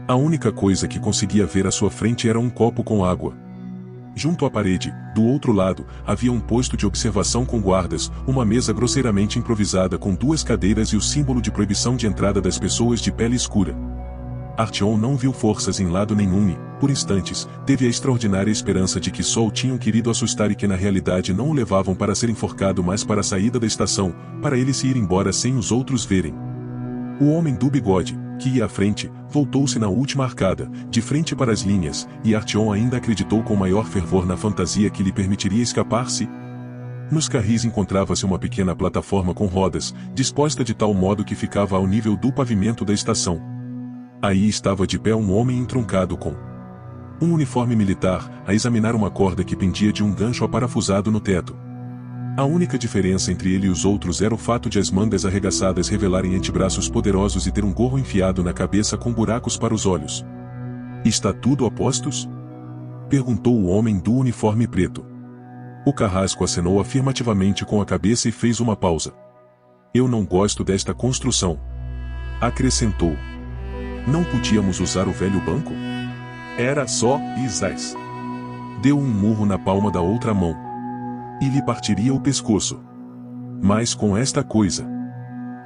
A única coisa que conseguia ver à sua frente era um copo com água. Junto à parede, do outro lado, havia um posto de observação com guardas, uma mesa grosseiramente improvisada com 2 cadeiras e o símbolo de proibição de entrada das pessoas de pele escura. Artyom não viu forças em lado nenhum e, por instantes, teve a extraordinária esperança de que só o tinham querido assustar e que na realidade não o levavam para ser enforcado mas para a saída da estação, para ele se ir embora sem os outros verem. O homem do bigode, que ia à frente, voltou-se na última arcada, de frente para as linhas, e Artyom ainda acreditou com maior fervor na fantasia que lhe permitiria escapar-se. Nos carris encontrava-se uma pequena plataforma com rodas, disposta de tal modo que ficava ao nível do pavimento da estação. Aí estava de pé um homem entroncado com um uniforme militar, a examinar uma corda que pendia de um gancho aparafusado no teto. A única diferença entre ele e os outros era o fato de as mangas arregaçadas revelarem antebraços poderosos e ter um gorro enfiado na cabeça com buracos para os olhos. Está tudo a postos? Perguntou o homem do uniforme preto. O carrasco acenou afirmativamente com a cabeça e fez uma pausa. Eu não gosto desta construção. Acrescentou. Não podíamos usar o velho banco? Era só Isais. Deu um murro na palma da outra mão. E lhe partiria o pescoço. Mas com esta coisa.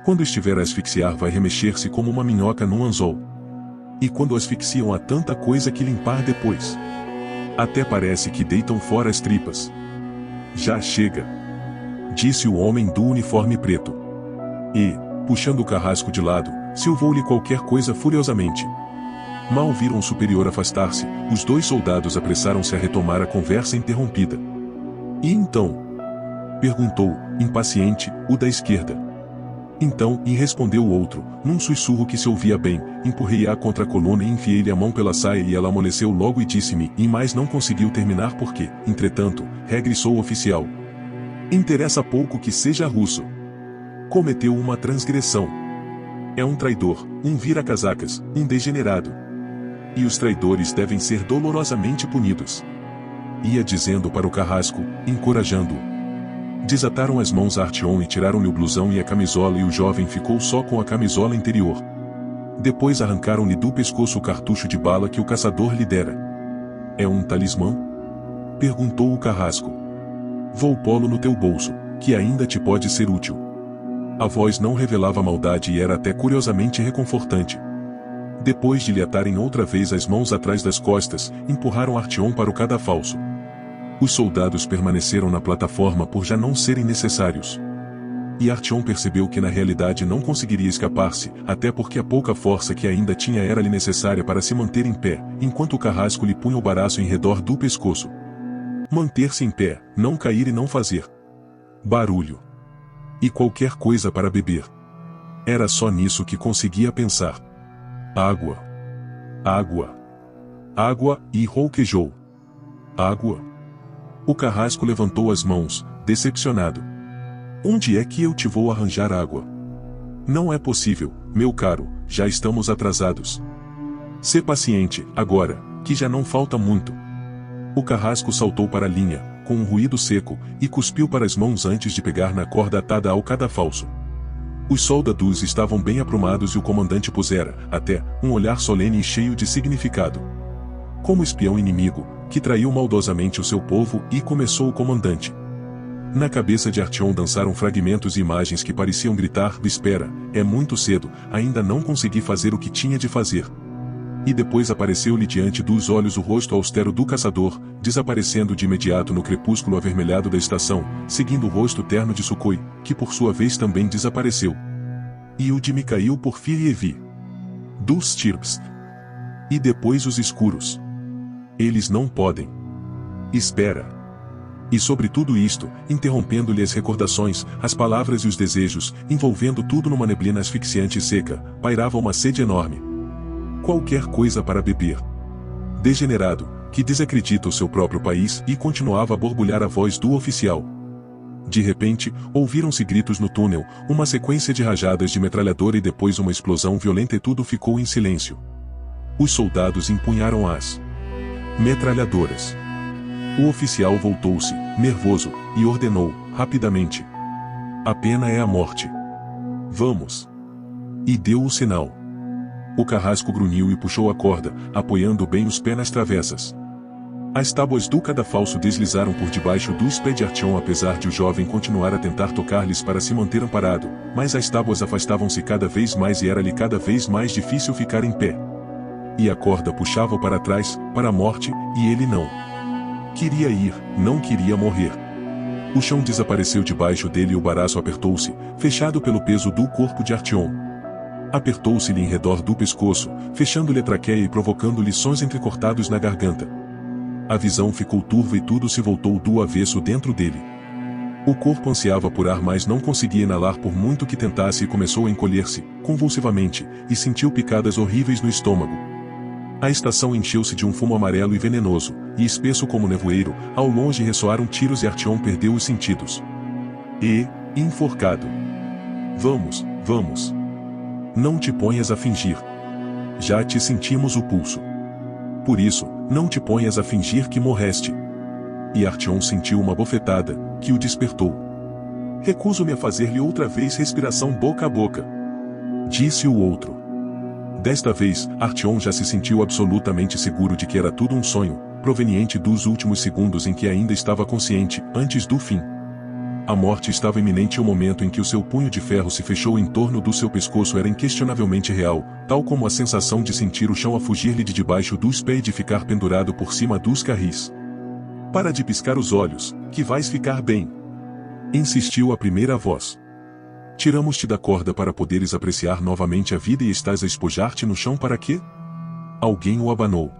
Quando estiver a asfixiar vai remexer-se como uma minhoca num anzol. E quando asfixiam há tanta coisa que limpar depois. Até parece que deitam fora as tripas. Já chega. Disse o homem do uniforme preto. E, puxando o carrasco de lado, silvou-lhe qualquer coisa furiosamente. Mal viram o superior afastar-se, os 2 soldados apressaram-se a retomar a conversa interrompida. E então? Perguntou, impaciente, o da esquerda. Então, e respondeu o outro, num sussurro que se ouvia bem, empurrei-a contra a coluna e enfiei-lhe a mão pela saia e ela amoleceu logo e disse-me, e mais não conseguiu terminar porque, entretanto, regressou o oficial. Interessa pouco que seja russo. Cometeu uma transgressão. É um traidor, um vira-casacas, um degenerado. E os traidores devem ser dolorosamente punidos. Ia dizendo para o carrasco, encorajando-o. Desataram as mãos a Artyom e tiraram-lhe o blusão e a camisola e o jovem ficou só com a camisola interior. Depois arrancaram-lhe do pescoço o cartucho de bala que o caçador lhe dera. É um talismã? Perguntou o carrasco. Vou pô-lo no teu bolso, que ainda te pode ser útil. A voz não revelava maldade e era até curiosamente reconfortante. Depois de lhe atarem outra vez as mãos atrás das costas, empurraram Artyom para o cadafalso. Os soldados permaneceram na plataforma por já não serem necessários. E Artyom percebeu que na realidade não conseguiria escapar-se, até porque a pouca força que ainda tinha era-lhe necessária para se manter em pé, enquanto o carrasco lhe punha o baraço em redor do pescoço. Manter-se em pé, não cair e não fazer barulho. E qualquer coisa para beber. Era só nisso que conseguia pensar. Água. Água. Água, e rouquejou. Água. O carrasco levantou as mãos, decepcionado. Onde é que eu te vou arranjar água? Não é possível, meu caro, já estamos atrasados. Sê paciente, agora, que já não falta muito. O carrasco saltou para a linha, com um ruído seco, e cuspiu para as mãos antes de pegar na corda atada ao cadafalso. Os soldados estavam bem aprumados e o comandante pusera, até, um olhar solene e cheio de significado. Como espião inimigo, que traiu maldosamente o seu povo, e começou o comandante. Na cabeça de Artyom dançaram fragmentos e imagens que pareciam gritar: espera, é muito cedo, ainda não consegui fazer o que tinha de fazer. E depois apareceu-lhe diante dos olhos o rosto austero do caçador, desaparecendo de imediato no crepúsculo avermelhado da estação, seguindo o rosto terno de Sukhoi, que por sua vez também desapareceu. E o de Mikhail Porfirievi. Dos Tirpst. E depois os escuros. Eles não podem. Espera. E sobre tudo isto, interrompendo-lhe as recordações, as palavras e os desejos, envolvendo tudo numa neblina asfixiante e seca, pairava uma sede enorme. Qualquer coisa para beber. Degenerado, que desacredita o seu próprio país, e continuava a borbulhar a voz do oficial. De repente, ouviram-se gritos no túnel, uma sequência de rajadas de metralhadora e depois uma explosão violenta e tudo ficou em silêncio. Os soldados empunharam as metralhadoras. O oficial voltou-se, nervoso, e ordenou, rapidamente: a pena é a morte. Vamos. E deu o sinal. O carrasco grunhiu e puxou a corda, apoiando bem os pés nas travessas. As tábuas do cadafalso deslizaram por debaixo dos pés de Artyom, apesar de o jovem continuar a tentar tocar-lhes para se manter amparado, mas as tábuas afastavam-se cada vez mais e era-lhe cada vez mais difícil ficar em pé. E a corda puxava-o para trás, para a morte, e ele não queria ir, não queria morrer. O chão desapareceu debaixo dele e o baraço apertou-se, fechado pelo peso do corpo de Artyom. Apertou-se-lhe em redor do pescoço, fechando-lhe a traqueia e provocando-lhe sons entrecortados na garganta. A visão ficou turva e tudo se voltou do avesso dentro dele. O corpo ansiava por ar, mas não conseguia inalar por muito que tentasse e começou a encolher-se, convulsivamente, e sentiu picadas horríveis no estômago. A estação encheu-se de um fumo amarelo e venenoso, e espesso como nevoeiro, ao longe ressoaram tiros e Artyom perdeu os sentidos. E, enforcado. Vamos, vamos. Não te ponhas a fingir. Já te sentimos o pulso. Por isso, não te ponhas a fingir que morreste. E Artyom sentiu uma bofetada, que o despertou. Recuso-me a fazer-lhe outra vez respiração boca a boca. Disse o outro. Desta vez, Artyom já se sentiu absolutamente seguro de que era tudo um sonho, proveniente dos últimos segundos em que ainda estava consciente, antes do fim. A morte estava iminente e o momento em que o seu punho de ferro se fechou em torno do seu pescoço era inquestionavelmente real, tal como a sensação de sentir o chão a fugir-lhe de debaixo dos pés e de ficar pendurado por cima dos carris. Para de piscar os olhos, que vais ficar bem. Insistiu a primeira voz. Tiramos-te da corda para poderes apreciar novamente a vida e estás a espojar-te no chão para quê? Alguém o abanou.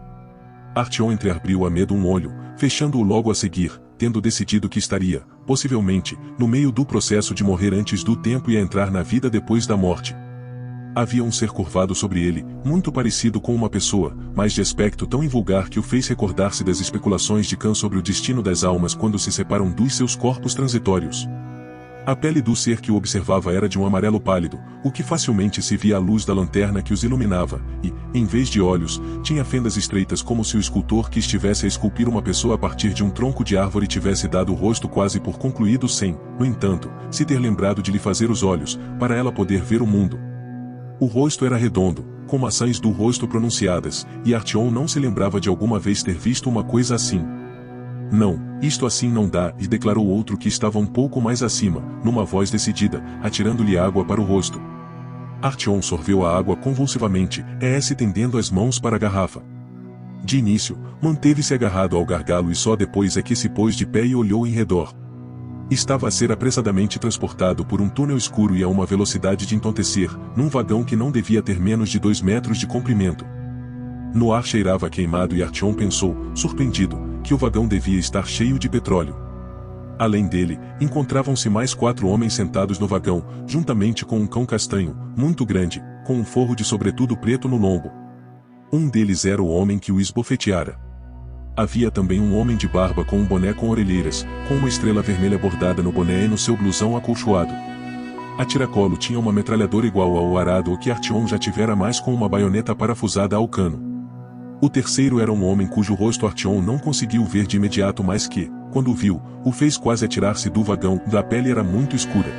Artyom entreabriu a medo um olho, fechando-o logo a seguir, tendo decidido que estaria, possivelmente, no meio do processo de morrer antes do tempo e a entrar na vida depois da morte. Havia um ser curvado sobre ele, muito parecido com uma pessoa, mas de aspecto tão invulgar que o fez recordar-se das especulações de Kant sobre o destino das almas quando se separam dos seus corpos transitórios. A pele do ser que o observava era de um amarelo pálido, o que facilmente se via à luz da lanterna que os iluminava, e, em vez de olhos, tinha fendas estreitas como se o escultor que estivesse a esculpir uma pessoa a partir de um tronco de árvore tivesse dado o rosto quase por concluído sem, no entanto, se ter lembrado de lhe fazer os olhos, para ela poder ver o mundo. O rosto era redondo, com maçãs do rosto pronunciadas, e Artyom não se lembrava de alguma vez ter visto uma coisa assim. Não, isto assim não dá, e declarou outro que estava um pouco mais acima, numa voz decidida, atirando-lhe água para o rosto. Artyom sorveu a água convulsivamente, estendendo as mãos para a garrafa. De início, manteve-se agarrado ao gargalo e só depois é que se pôs de pé e olhou em redor. Estava a ser apressadamente transportado por um túnel escuro e a uma velocidade de entontecer, num vagão que não devia ter menos de 2 metros de comprimento. No ar cheirava queimado e Artyom pensou, surpreendido, que o vagão devia estar cheio de petróleo. Além dele, encontravam-se mais 4 homens sentados no vagão, juntamente com um cão castanho, muito grande, com um forro de sobretudo preto no lombo. Um deles era o homem que o esbofeteara. Havia também um homem de barba com um boné com orelheiras, com uma estrela vermelha bordada no boné e no seu blusão acolchoado. A tiracolo tinha uma metralhadora igual ao arado que Artyom já tivera, mais com uma baioneta parafusada ao cano. O terceiro era um homem cujo rosto Artyom não conseguiu ver de imediato, mas que, quando o viu, o fez quase atirar-se do vagão, da pele era muito escura.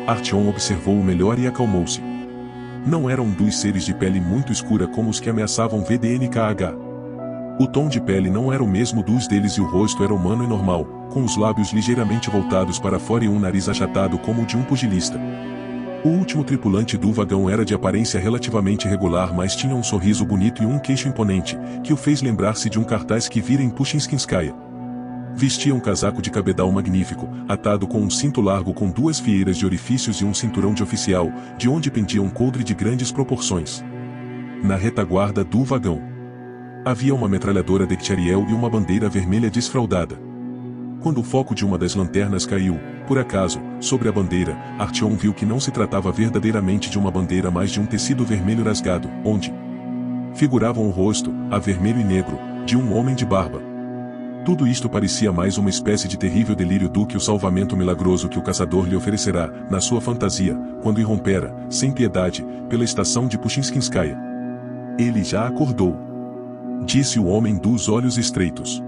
Artyom observou-o melhor e acalmou-se. Não era um dos seres de pele muito escura como os que ameaçavam VDNKH. O tom de pele não era o mesmo dos deles e o rosto era humano e normal, com os lábios ligeiramente voltados para fora e um nariz achatado como o de um pugilista. O último tripulante do vagão era de aparência relativamente regular, mas tinha um sorriso bonito e um queixo imponente, que o fez lembrar-se de um cartaz que vira em Pushkinskaya. Vestia um casaco de cabedal magnífico, atado com um cinto largo com 2 fieiras de orifícios e um cinturão de oficial, de onde pendia um coldre de grandes proporções. Na retaguarda do vagão havia uma metralhadora Degtyaryel e uma bandeira vermelha desfraldada. Quando o foco de uma das lanternas caiu, por acaso, sobre a bandeira, Artyom viu que não se tratava verdadeiramente de uma bandeira, mas de um tecido vermelho rasgado, onde figuravam o rosto, a vermelho e negro, de um homem de barba. Tudo isto parecia mais uma espécie de terrível delírio do que o salvamento milagroso que o caçador lhe oferecerá, na sua fantasia, quando irrompera, sem piedade, pela estação de Pushkinskaya. Ele já acordou, disse o homem dos olhos estreitos.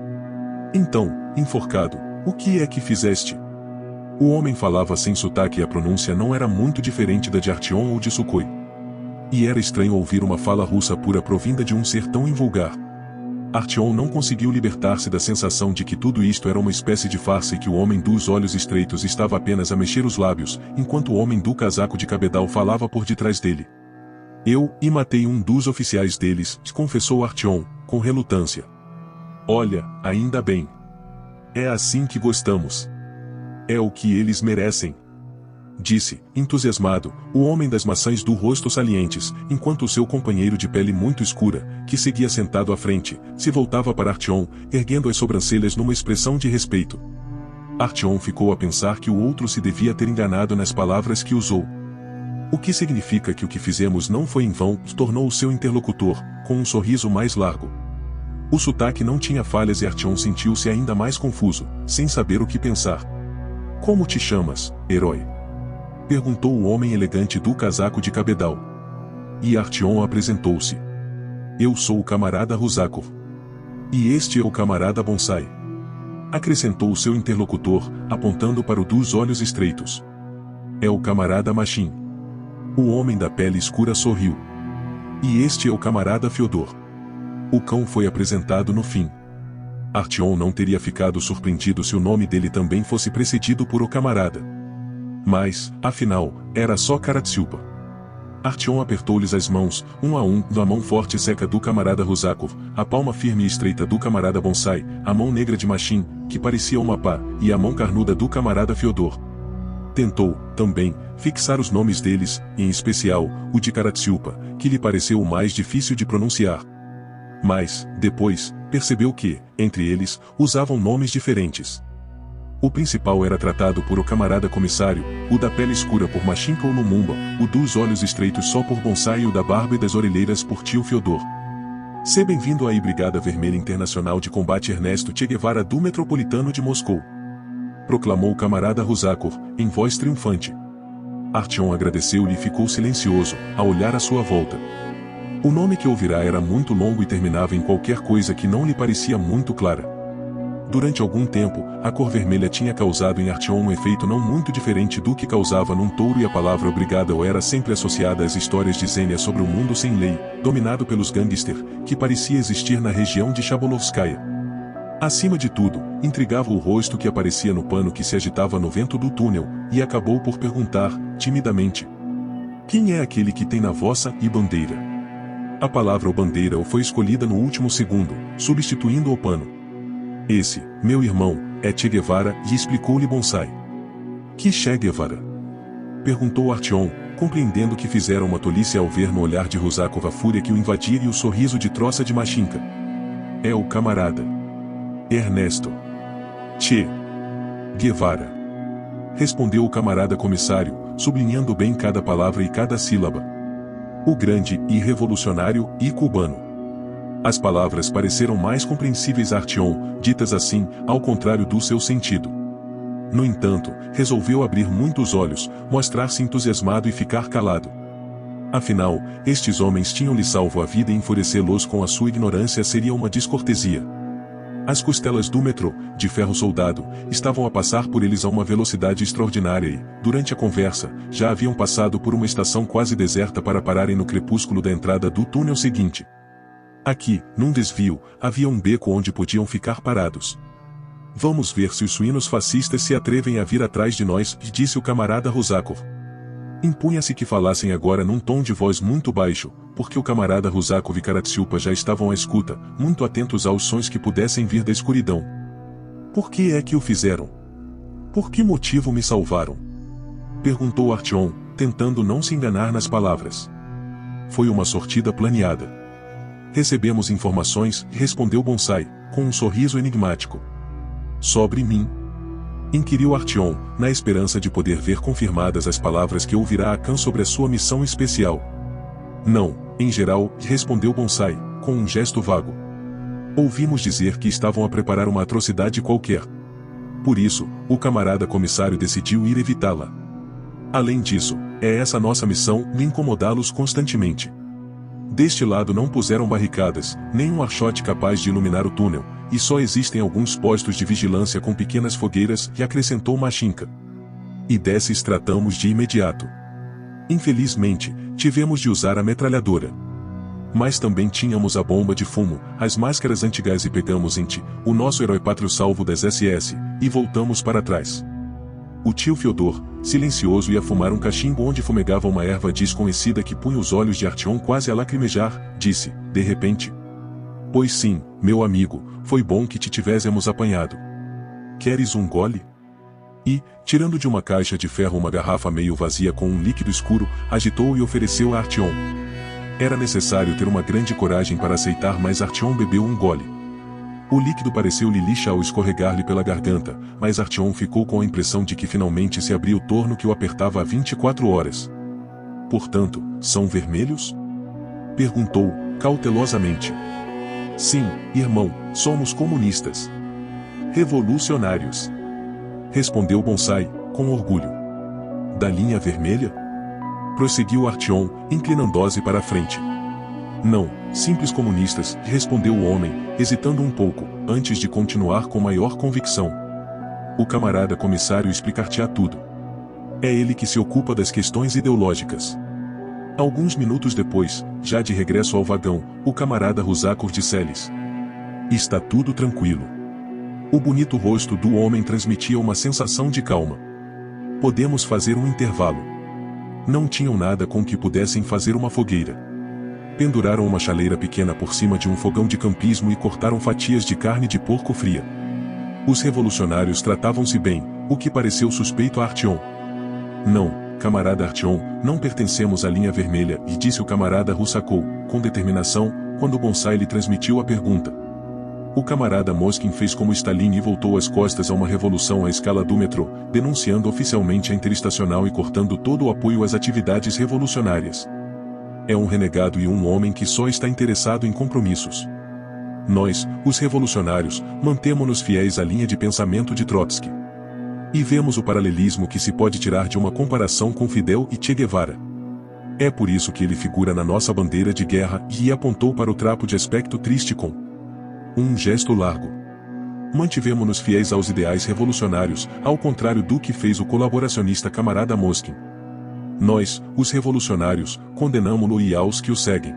Então, enforcado, o que é que fizeste? O homem falava sem sotaque e a pronúncia não era muito diferente da de Artyom ou de Sukhoi. E era estranho ouvir uma fala russa pura provinda de um ser tão invulgar. Artyom não conseguiu libertar-se da sensação de que tudo isto era uma espécie de farsa e que o homem dos olhos estreitos estava apenas a mexer os lábios, enquanto o homem do casaco de cabedal falava por detrás dele. Eu matei um dos oficiais deles, confessou Artyom, com relutância. Olha, ainda bem. É assim que gostamos. É o que eles merecem, disse, entusiasmado, o homem das maçãs do rosto salientes, enquanto o seu companheiro de pele muito escura, que seguia sentado à frente, se voltava para Artyom, erguendo as sobrancelhas numa expressão de respeito. Artyom ficou a pensar que o outro se devia ter enganado nas palavras que usou. O que significa que o que fizemos não foi em vão, tornou o seu interlocutor, com um sorriso mais largo. O sotaque não tinha falhas e Artyom sentiu-se ainda mais confuso, sem saber o que pensar. Como te chamas, herói? Perguntou o homem elegante do casaco de cabedal. E Artyom apresentou-se. Eu sou o camarada Ruzakov. E este é o camarada Bonsai. Acrescentou o seu interlocutor, apontando para o dos olhos estreitos. É o camarada Machin. O homem da pele escura sorriu. E este é o camarada Fyodor. O cão foi apresentado no fim. Artyom não teria ficado surpreendido se o nome dele também fosse precedido por o camarada. Mas, afinal, era só Karatsiupa. Artyom apertou-lhes as mãos, um a um, a mão forte e seca do camarada Ruzakov, a palma firme e estreita do camarada Bonsai, a mão negra de Machin, que parecia uma pá, e a mão carnuda do camarada Fyodor. Tentou, também, fixar os nomes deles, em especial, o de Karatsiupa, que lhe pareceu o mais difícil de pronunciar. Mas, depois, percebeu que, entre eles, usavam nomes diferentes. O principal era tratado por o camarada comissário, o da pele escura por Machinka ou Lumumba, o dos olhos estreitos só por Bonsai e o da barba e das orelheiras por tio Fyodor. Seja bem-vindo à Brigada Vermelha Internacional de Combate Ernesto Che Guevara do Metropolitano de Moscou, proclamou o camarada Ruzakov, em voz triunfante. Artyom agradeceu-lhe e ficou silencioso, a olhar à sua volta. O nome que ouvirá era muito longo e terminava em qualquer coisa que não lhe parecia muito clara. Durante algum tempo, a cor vermelha tinha causado em Artyom um efeito não muito diferente do que causava num touro e a palavra obrigada era sempre associada às histórias de Zênia sobre um mundo sem lei, dominado pelos gangster, que parecia existir na região de Chabolovskaya. Acima de tudo, intrigava o rosto que aparecia no pano que se agitava no vento do túnel, e acabou por perguntar, timidamente: quem é aquele que tem na vossa bandeira? A palavra bandeira foi escolhida no último segundo, substituindo o pano. Esse, meu irmão, é Che Guevara, e explicou-lhe Bonsai. Que Che Guevara? Perguntou Artyom, compreendendo que fizeram uma tolice ao ver no olhar de Rusakov a fúria que o invadia e o sorriso de troça de Machinka. É o camarada Ernesto Che Guevara. Respondeu o camarada comissário, sublinhando bem cada palavra e cada sílaba. O grande e revolucionário e cubano. As palavras pareceram mais compreensíveis a Artyom, ditas assim, ao contrário do seu sentido. No entanto, resolveu abrir muito os olhos, mostrar-se entusiasmado e ficar calado. Afinal, estes homens tinham-lhe salvo a vida e enfurecê-los com a sua ignorância seria uma descortesia. As costelas do metrô, de ferro soldado, estavam a passar por eles a uma velocidade extraordinária e, durante a conversa, já haviam passado por uma estação quase deserta para pararem no crepúsculo da entrada do túnel seguinte. Aqui, num desvio, havia um beco onde podiam ficar parados. Vamos ver se os suínos fascistas se atrevem a vir atrás de nós, disse o camarada Rusakov. Impunha-se que falassem agora num tom de voz muito baixo, porque o camarada Rusakov e Karatsiupa já estavam à escuta, muito atentos aos sons que pudessem vir da escuridão. Por que é que o fizeram? Por que motivo me salvaram? Perguntou Artyom, tentando não se enganar nas palavras. Foi uma sortida planeada. Recebemos informações, respondeu Bonsai, com um sorriso enigmático. Sobre mim? Inquiriu Artyom, na esperança de poder ver confirmadas as palavras que ouvirá Akan sobre a sua missão especial. Não, em geral, respondeu Bonsai, com um gesto vago. Ouvimos dizer que estavam a preparar uma atrocidade qualquer. Por isso, o camarada comissário decidiu ir evitá-la. Além disso, é essa nossa missão, incomodá-los constantemente. Deste lado não puseram barricadas, nem um archote capaz de iluminar o túnel, e só existem alguns postos de vigilância com pequenas fogueiras, e acrescentou Machinka. E desses tratamos de imediato. Infelizmente, tivemos de usar a metralhadora. Mas também tínhamos a bomba de fumo, as máscaras antigás e pegamos em Ti, o nosso herói pátrio salvo das SS, e voltamos para trás. O tio Fyodor, silencioso, ia fumar um cachimbo onde fumegava uma erva desconhecida que punha os olhos de Artyom quase a lacrimejar, disse, de repente. Pois sim, meu amigo, foi bom que te tivéssemos apanhado. Queres um gole? E, tirando de uma caixa de ferro uma garrafa meio vazia com um líquido escuro, agitou e ofereceu a Artyom. Era necessário ter uma grande coragem para aceitar, mas Artyom bebeu um gole. O líquido pareceu-lhe lixa ao escorregar-lhe pela garganta, mas Artyom ficou com a impressão de que finalmente se abria o torno que o apertava há 24 horas. Portanto, são vermelhos? Perguntou, cautelosamente. Sim, irmão, somos comunistas. Revolucionários. Respondeu Bonsai, com orgulho. Da linha vermelha? Prosseguiu Artyom, inclinando-se para a frente. Não, simples comunistas, respondeu o homem, hesitando um pouco, antes de continuar com maior convicção. O camarada comissário explicar-te-á tudo. É ele que se ocupa das questões ideológicas. Alguns minutos depois, já de regresso ao vagão, o camarada Rusakov disse-lhes. Está tudo tranquilo. O bonito rosto do homem transmitia uma sensação de calma. Podemos fazer um intervalo. Não tinham nada com que pudessem fazer uma fogueira. Penduraram uma chaleira pequena por cima de um fogão de campismo e cortaram fatias de carne de porco fria. Os revolucionários tratavam-se bem, o que pareceu suspeito a Artyom. Não, camarada Artyom, não pertencemos à linha vermelha, e disse o camarada Rusakov, com determinação, quando Bonsai lhe transmitiu a pergunta. O camarada Moskin fez como Stalin e voltou as costas a uma revolução à escala do metrô, denunciando oficialmente a interestacional e cortando todo o apoio às atividades revolucionárias. É um renegado e um homem que só está interessado em compromissos. Nós, os revolucionários, mantemo-nos fiéis à linha de pensamento de Trotsky. E vemos o paralelismo que se pode tirar de uma comparação com Fidel e Che Guevara. É por isso que ele figura na nossa bandeira de guerra e apontou para o trapo de aspecto triste com um gesto largo. Mantivemo-nos fiéis aos ideais revolucionários, ao contrário do que fez o colaboracionista camarada Moskin. Nós, os revolucionários, condenamo-lo e aos que o seguem.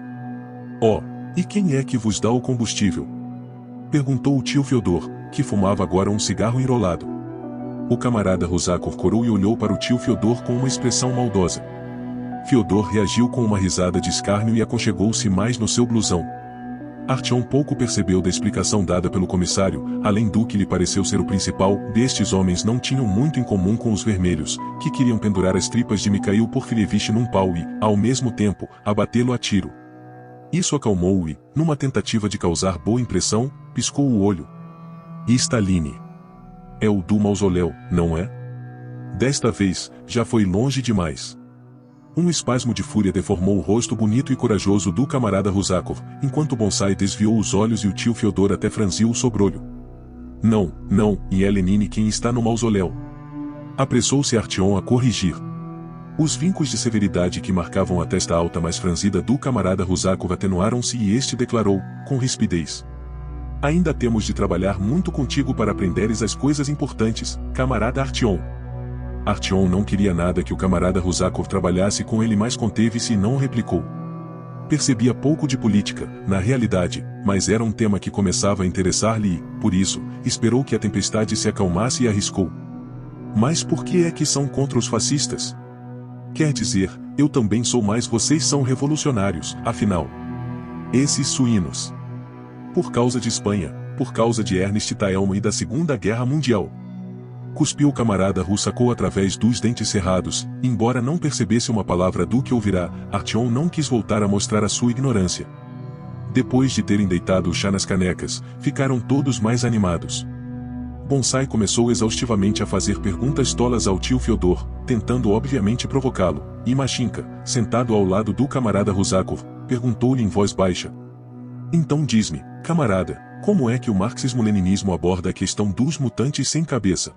Oh, e quem é que vos dá o combustível? Perguntou o tio Fyodor, que fumava agora um cigarro enrolado. O camarada Rusakov corou e olhou para o tio Fyodor com uma expressão maldosa. Fyodor reagiu com uma risada de escárnio e aconchegou-se mais no seu blusão. Artyom pouco percebeu da explicação dada pelo comissário, além do que lhe pareceu ser o principal, destes homens não tinham muito em comum com os vermelhos, que queriam pendurar as tripas de Mikhail Porfirievich num pau e, ao mesmo tempo, abatê-lo a tiro. Isso acalmou-o e, numa tentativa de causar boa impressão, piscou o olho. E Staline? É o do mausoléu, não é? Desta vez, já foi longe demais. Um espasmo de fúria deformou o rosto bonito e corajoso do camarada Rusakov, enquanto Bonsai desviou os olhos e o tio Fyodor até franziu o sobrolho. Não, não, e é Lenine quem está no mausoléu. Apressou-se Artyom a corrigir. Os vincos de severidade que marcavam a testa alta mais franzida do camarada Rusakov atenuaram-se e este declarou, com rispidez. Ainda temos de trabalhar muito contigo para aprenderes as coisas importantes, camarada Artyom. Artyom não queria nada que o camarada Rusakov trabalhasse com ele, mas conteve-se e não replicou. Percebia pouco de política, na realidade, mas era um tema que começava a interessar-lhe e, por isso, esperou que a tempestade se acalmasse e arriscou. Mas por que é que são contra os fascistas? Quer dizer, eu também sou, mas vocês são revolucionários, afinal. Esses suínos. Por causa de Espanha, por causa de Ernest Thälmann e da Segunda Guerra Mundial. Cuspiu o camarada Rusakov através dos dentes cerrados, embora não percebesse uma palavra do que ouvirá, Artyom não quis voltar a mostrar a sua ignorância. Depois de terem deitado o chá nas canecas, ficaram todos mais animados. Bonsai começou exaustivamente a fazer perguntas tolas ao tio Fyodor, tentando obviamente provocá-lo, e Mashinka, sentado ao lado do camarada Rusakov, perguntou-lhe em voz baixa. Então diz-me, camarada, como é que o marxismo-leninismo aborda a questão dos mutantes sem cabeça?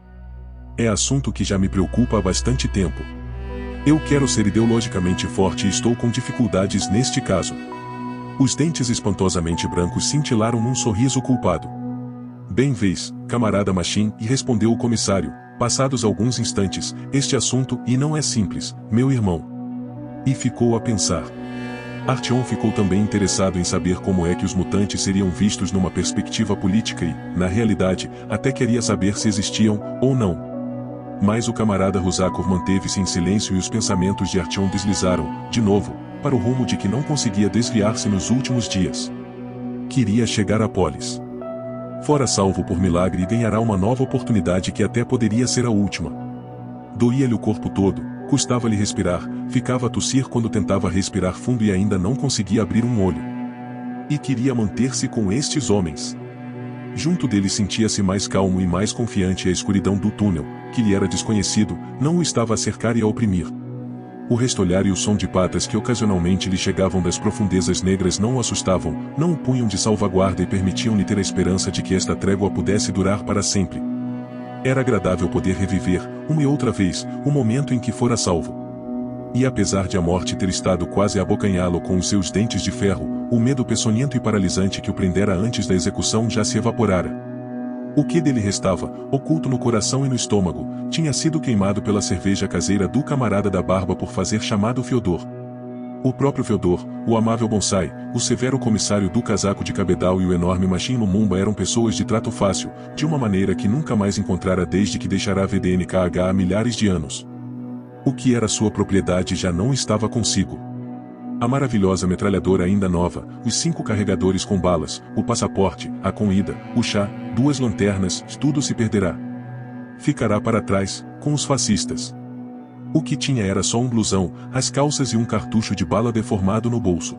É assunto que já me preocupa há bastante tempo. Eu quero ser ideologicamente forte e estou com dificuldades neste caso. Os dentes espantosamente brancos cintilaram num sorriso culpado. Bem vês, camarada Machin, e respondeu o comissário, passados alguns instantes, este assunto e não é simples, meu irmão. E ficou a pensar. Artyom ficou também interessado em saber como é que os mutantes seriam vistos numa perspectiva política e, na realidade, até queria saber se existiam, ou não. Mas o camarada Rusakov manteve-se em silêncio e os pensamentos de Artyom deslizaram, de novo, para o rumo de que não conseguia desviar-se nos últimos dias. Queria chegar a Polis. Fora salvo por milagre e ganhará uma nova oportunidade que até poderia ser a última. Doía-lhe o corpo todo, custava-lhe respirar, ficava a tossir quando tentava respirar fundo e ainda não conseguia abrir um olho. E queria manter-se com estes homens. Junto dele sentia-se mais calmo e mais confiante e a escuridão do túnel, que lhe era desconhecido, não o estava a cercar e a oprimir. O restolhar e o som de patas que ocasionalmente lhe chegavam das profundezas negras não o assustavam, não o punham de salvaguarda e permitiam-lhe ter a esperança de que esta trégua pudesse durar para sempre. Era agradável poder reviver, uma e outra vez, o momento em que fora salvo. E apesar de a morte ter estado quase a abocanhá-lo com os seus dentes de ferro, o medo peçonhento e paralisante que o prendera antes da execução já se evaporara. O que dele restava, oculto no coração e no estômago, tinha sido queimado pela cerveja caseira do camarada da barba por fazer chamado Fyodor. O próprio Fyodor, o amável Bonsai, o severo comissário do casaco de cabedal e o enorme Machin Lumumba eram pessoas de trato fácil, de uma maneira que nunca mais encontrara desde que deixara a VDNKH há milhares de anos. O que era sua propriedade já não estava consigo. A maravilhosa metralhadora ainda nova, os 5 carregadores com balas, o passaporte, a comida, o chá, 2 lanternas, tudo se perderá. Ficará para trás, com os fascistas. O que tinha era só um blusão, as calças e um cartucho de bala deformado no bolso.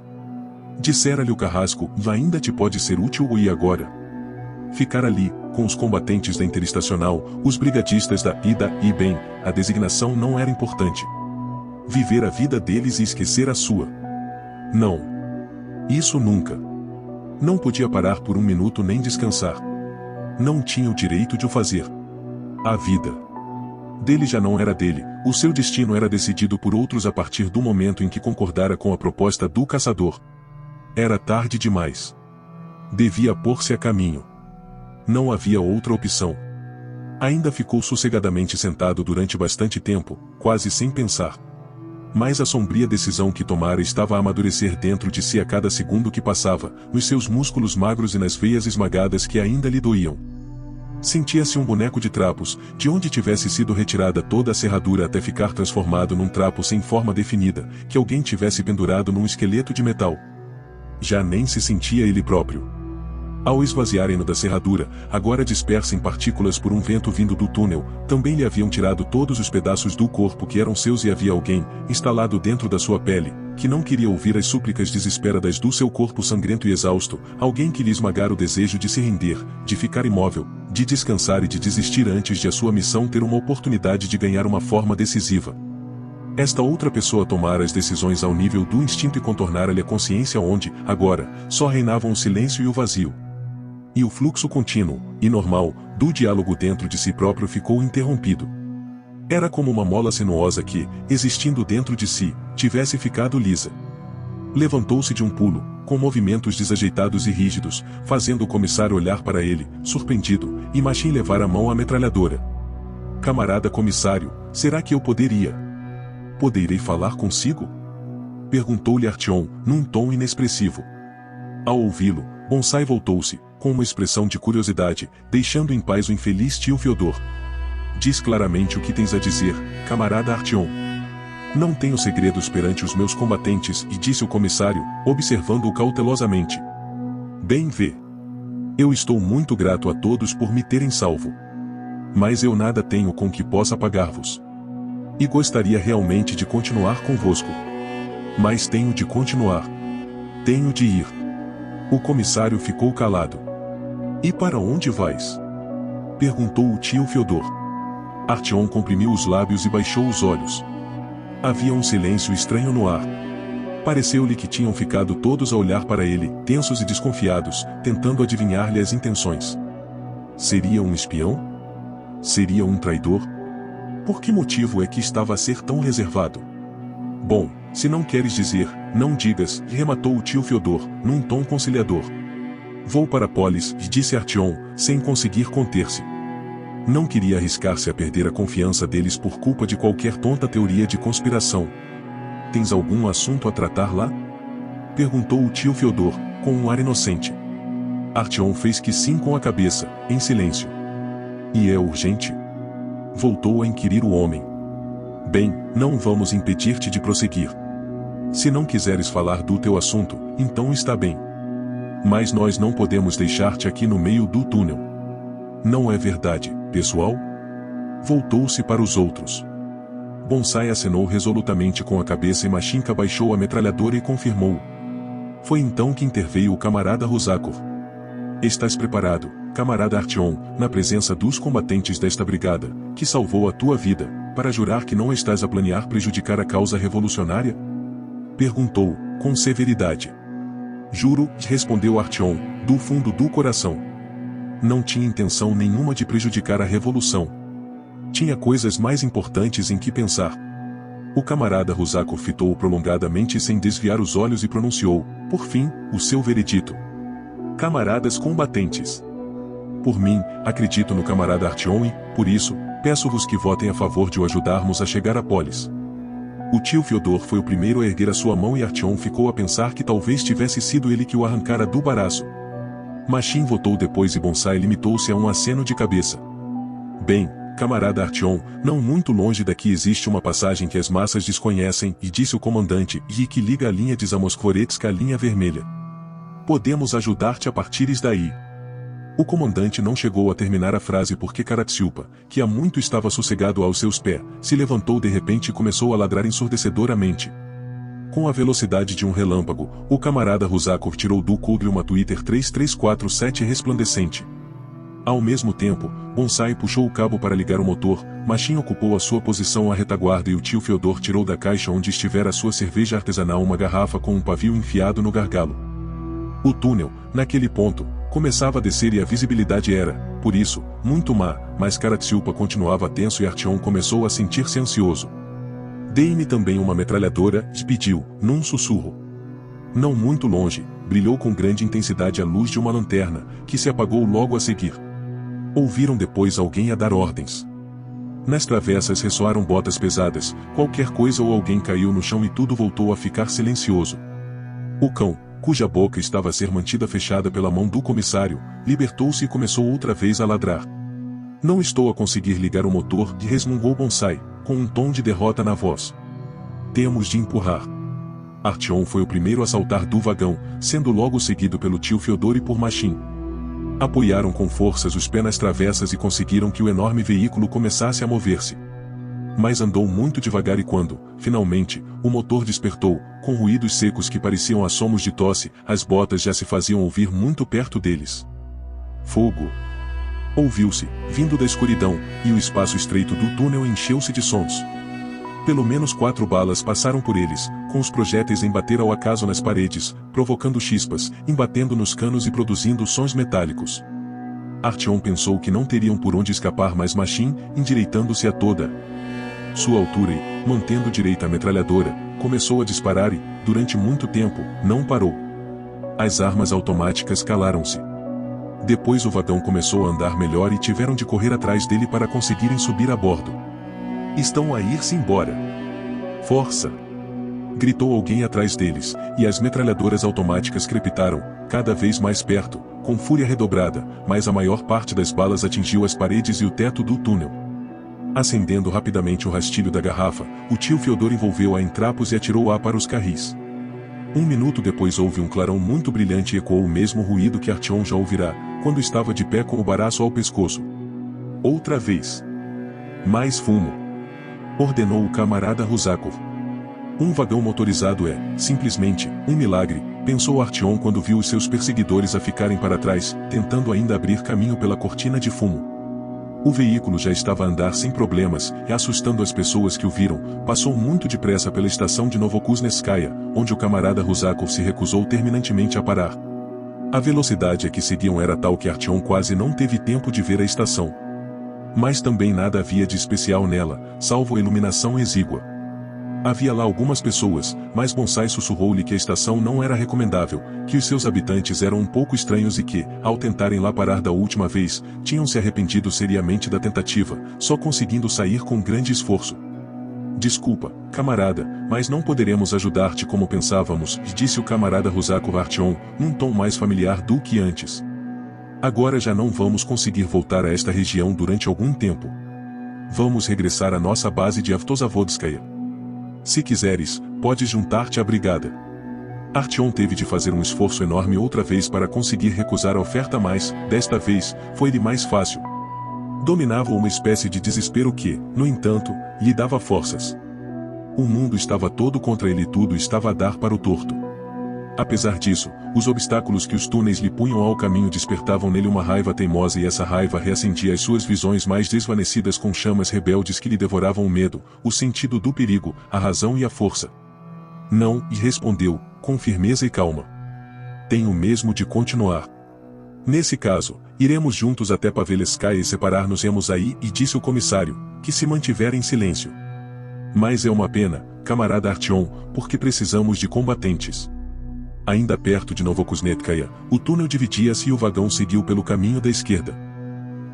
Dissera-lhe o carrasco, ainda te pode ser útil e agora? Ficar ali, com os combatentes da Interestacional, os brigadistas da IDA e bem, a designação não era importante. Viver a vida deles e esquecer a sua. Não. Isso nunca. Não podia parar por um minuto nem descansar. Não tinha o direito de o fazer. A vida dele já não era dele, o seu destino era decidido por outros a partir do momento em que concordara com a proposta do caçador. Era tarde demais. Devia pôr-se a caminho. Não havia outra opção. Ainda ficou sossegadamente sentado durante bastante tempo, quase sem pensar. Mas a sombria decisão que tomara estava a amadurecer dentro de si a cada segundo que passava, nos seus músculos magros e nas veias esmagadas que ainda lhe doíam. Sentia-se um boneco de trapos, de onde tivesse sido retirada toda a serradura até ficar transformado num trapo sem forma definida, que alguém tivesse pendurado num esqueleto de metal. Já nem se sentia ele próprio. Ao esvaziarem-no da serradura, agora dispersa em partículas por um vento vindo do túnel, também lhe haviam tirado todos os pedaços do corpo que eram seus e havia alguém, instalado dentro da sua pele, que não queria ouvir as súplicas desesperadas do seu corpo sangrento e exausto, alguém que lhe esmagara o desejo de se render, de ficar imóvel, de descansar e de desistir antes de a sua missão ter uma oportunidade de ganhar uma forma decisiva. Esta outra pessoa tomara as decisões ao nível do instinto e contornara-lhe a consciência onde, agora, só reinavam o silêncio e o vazio. E o fluxo contínuo, e normal, do diálogo dentro de si próprio ficou interrompido. Era como uma mola sinuosa que, existindo dentro de si, tivesse ficado lisa. Levantou-se de um pulo, com movimentos desajeitados e rígidos, fazendo o comissário olhar para ele, surpreendido, e Machin levar a mão à metralhadora. Camarada comissário, será que eu poderia? Poderei falar consigo? Perguntou-lhe Artyom, num tom inexpressivo. Ao ouvi-lo, Bonsai voltou-se, com uma expressão de curiosidade, deixando em paz o infeliz tio Fyodor. Diz claramente o que tens a dizer, camarada Artyom. Não tenho segredos perante os meus combatentes, e disse o comissário, observando-o cautelosamente. Bem vê. Eu estou muito grato a todos por me terem salvo. Mas eu nada tenho com que possa pagar-vos. E gostaria realmente de continuar convosco. Mas tenho de continuar. Tenho de ir. O comissário ficou calado. E para onde vais? Perguntou o tio Fyodor. Artyom comprimiu os lábios e baixou os olhos. Havia um silêncio estranho no ar. Pareceu-lhe que tinham ficado todos a olhar para ele, tensos e desconfiados, tentando adivinhar-lhe as intenções. Seria um espião? Seria um traidor? Por que motivo é que estava a ser tão reservado? Bom, se não queres dizer, não digas, rematou o tio Fyodor, num tom conciliador. Vou para Polis, disse Artyom, sem conseguir conter-se. Não queria arriscar-se a perder a confiança deles por culpa de qualquer tonta teoria de conspiração. Tens algum assunto a tratar lá? Perguntou o tio Fyodor, com um ar inocente. Artyom fez que sim com a cabeça, em silêncio. E é urgente? Voltou a inquirir o homem. Bem, não vamos impedir-te de prosseguir. Se não quiseres falar do teu assunto, então está bem. Mas nós não podemos deixar-te aqui no meio do túnel. Não é verdade, pessoal? Voltou-se para os outros. Bonsai acenou resolutamente com a cabeça e Machinka baixou a metralhadora e confirmou. Foi então que interveio o camarada Rusakov. Estás preparado, camarada Artyom, na presença dos combatentes desta brigada, que salvou a tua vida, para jurar que não estás a planear prejudicar a causa revolucionária? Perguntou, com severidade. Juro, respondeu Artyom, do fundo do coração. Não tinha intenção nenhuma de prejudicar a revolução. Tinha coisas mais importantes em que pensar. O camarada Rusakov fitou-o prolongadamente sem desviar os olhos e pronunciou, por fim, o seu veredito. Camaradas combatentes. Por mim, acredito no camarada Artyom e, por isso, peço-vos que votem a favor de o ajudarmos a chegar a Polis. O tio Fyodor foi o primeiro a erguer a sua mão e Artyom ficou a pensar que talvez tivesse sido ele que o arrancara do baraço. Machin votou depois e Bonsai limitou-se a um aceno de cabeça. Bem, camarada Artyom, não muito longe daqui existe uma passagem que as massas desconhecem, e disse o comandante, e que liga a linha de Zamoskvoretsk à linha vermelha. Podemos ajudar-te a partires daí. O comandante não chegou a terminar a frase porque Karatsiupa, que há muito estava sossegado aos seus pés, se levantou de repente e começou a ladrar ensurdecedoramente. Com a velocidade de um relâmpago, o camarada Rusakov tirou do coldre uma Twitter 3347 resplandecente. Ao mesmo tempo, Bonsai puxou o cabo para ligar o motor, Machin ocupou a sua posição à retaguarda e o tio Fyodor tirou da caixa onde estivera a sua cerveja artesanal uma garrafa com um pavio enfiado no gargalo. O túnel, naquele ponto, começava a descer e a visibilidade era, por isso, muito má, mas Karatsiupa continuava tenso e Artyom começou a sentir-se ansioso. Dei-me também uma metralhadora, pediu, num sussurro. Não muito longe, brilhou com grande intensidade a luz de uma lanterna, que se apagou logo a seguir. Ouviram depois alguém a dar ordens. Nas travessas ressoaram botas pesadas, qualquer coisa ou alguém caiu no chão e tudo voltou a ficar silencioso. O cão, cuja boca estava a ser mantida fechada pela mão do comissário, libertou-se e começou outra vez a ladrar. Não estou a conseguir ligar o motor, resmungou Bonsai, com um tom de derrota na voz. Temos de empurrar. Artyom foi o primeiro a saltar do vagão, sendo logo seguido pelo tio Fyodor e por Machin. Apoiaram com forças os pés nas travessas e conseguiram que o enorme veículo começasse a mover-se. Mas andou muito devagar e quando, finalmente, o motor despertou, com ruídos secos que pareciam assomos de tosse, as botas já se faziam ouvir muito perto deles. Fogo! Ouviu-se, vindo da escuridão, e o espaço estreito do túnel encheu-se de sons. Pelo menos 4 balas passaram por eles, com os projéteis em bater ao acaso nas paredes, provocando chispas, embatendo nos canos e produzindo sons metálicos. Artyom pensou que não teriam por onde escapar, mas Machin, endireitando-se a toda sua altura e, mantendo direita a metralhadora, começou a disparar e, durante muito tempo, não parou. As armas automáticas calaram-se. Depois o vagão começou a andar melhor e tiveram de correr atrás dele para conseguirem subir a bordo. Estão a ir-se embora. Força! Gritou alguém atrás deles, e as metralhadoras automáticas crepitaram, cada vez mais perto, com fúria redobrada, mas a maior parte das balas atingiu as paredes e o teto do túnel. Acendendo rapidamente o rastilho da garrafa, o tio Fyodor envolveu-a em trapos e atirou-a para os carris. 1 minuto depois houve um clarão muito brilhante e ecoou o mesmo ruído que Artyom já ouvirá, quando estava de pé com o baraço ao pescoço. Outra vez. Mais fumo. Ordenou o camarada Rusakov. Um vagão motorizado é, simplesmente, um milagre, pensou Artyom quando viu os seus perseguidores a ficarem para trás, tentando ainda abrir caminho pela cortina de fumo. O veículo já estava a andar sem problemas, e assustando as pessoas que o viram, passou muito depressa pela estação de Novokuznetskaya, onde o camarada Rusakov se recusou terminantemente a parar. A velocidade a que seguiam era tal que Artyom quase não teve tempo de ver a estação. Mas também nada havia de especial nela, salvo a iluminação exígua. Havia lá algumas pessoas, mas Bonsai sussurrou-lhe que a estação não era recomendável, que os seus habitantes eram um pouco estranhos e que, ao tentarem lá parar da última vez, tinham se arrependido seriamente da tentativa, só conseguindo sair com grande esforço. Desculpa, camarada, mas não poderemos ajudar-te como pensávamos, disse o camarada Rusakov a Artyom, num tom mais familiar do que antes. Agora já não vamos conseguir voltar a esta região durante algum tempo. Vamos regressar à nossa base de Avtozavodskaya. Se quiseres, podes juntar-te à brigada. Artyom teve de fazer um esforço enorme outra vez para conseguir recusar a oferta, mas, desta vez, foi-lhe mais fácil. Dominava uma espécie de desespero que, no entanto, lhe dava forças. O mundo estava todo contra ele e tudo estava a dar para o torto. Apesar disso, os obstáculos que os túneis lhe punham ao caminho despertavam nele uma raiva teimosa e essa raiva reacendia as suas visões mais desvanecidas com chamas rebeldes que lhe devoravam o medo, o sentido do perigo, a razão e a força. Não, e respondeu, com firmeza e calma. Tenho mesmo de continuar. Nesse caso, iremos juntos até Pavelskaya e separar-nos-emos aí, e disse o comissário, que se mantivera em silêncio. Mas é uma pena, camarada Artyom, porque precisamos de combatentes. Ainda perto de Novokuznetskaya, o túnel dividia-se e o vagão seguiu pelo caminho da esquerda.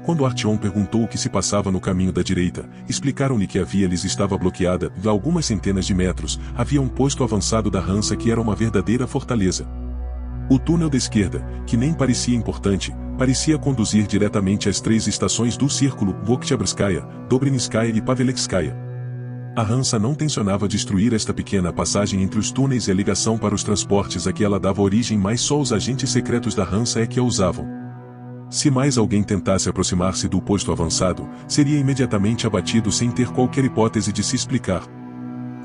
Quando Artyom perguntou o que se passava no caminho da direita, explicaram-lhe que a via lhes estava bloqueada, a algumas centenas de metros, havia um posto avançado da Hansa que era uma verdadeira fortaleza. O túnel da esquerda, que nem parecia importante, parecia conduzir diretamente às 3 estações do círculo, Oktyabrskaya, Dobrinskaya e Pavelekskaya. A Hansa não tencionava destruir esta pequena passagem entre os túneis e a ligação para os transportes a que ela dava origem, mas só os agentes secretos da Hansa é que a usavam. Se mais alguém tentasse aproximar-se do posto avançado, seria imediatamente abatido sem ter qualquer hipótese de se explicar.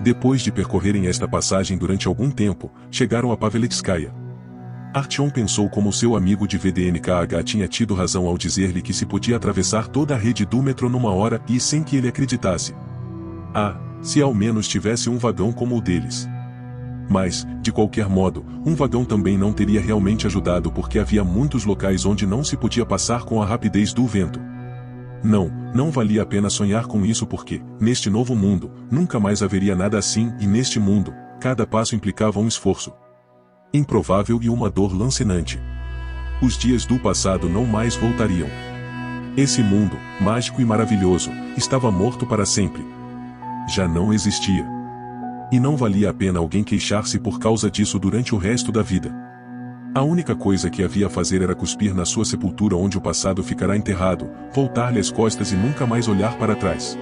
Depois de percorrerem esta passagem durante algum tempo, chegaram a Pavelekskaya. Artyom pensou como seu amigo de VDNKH tinha tido razão ao dizer-lhe que se podia atravessar toda a rede do metrô numa hora e sem que ele acreditasse. Ah, se ao menos tivesse um vagão como o deles. Mas, de qualquer modo, um vagão também não teria realmente ajudado porque havia muitos locais onde não se podia passar com a rapidez do vento. Não valia a pena sonhar com isso porque, neste novo mundo, nunca mais haveria nada assim e neste mundo, cada passo implicava um esforço improvável e uma dor lancinante. Os dias do passado não mais voltariam. Esse mundo, mágico e maravilhoso, estava morto para sempre. Já não existia. E não valia a pena alguém queixar-se por causa disso durante o resto da vida. A única coisa que havia a fazer era cuspir na sua sepultura onde o passado ficará enterrado, voltar-lhe as costas e nunca mais olhar para trás.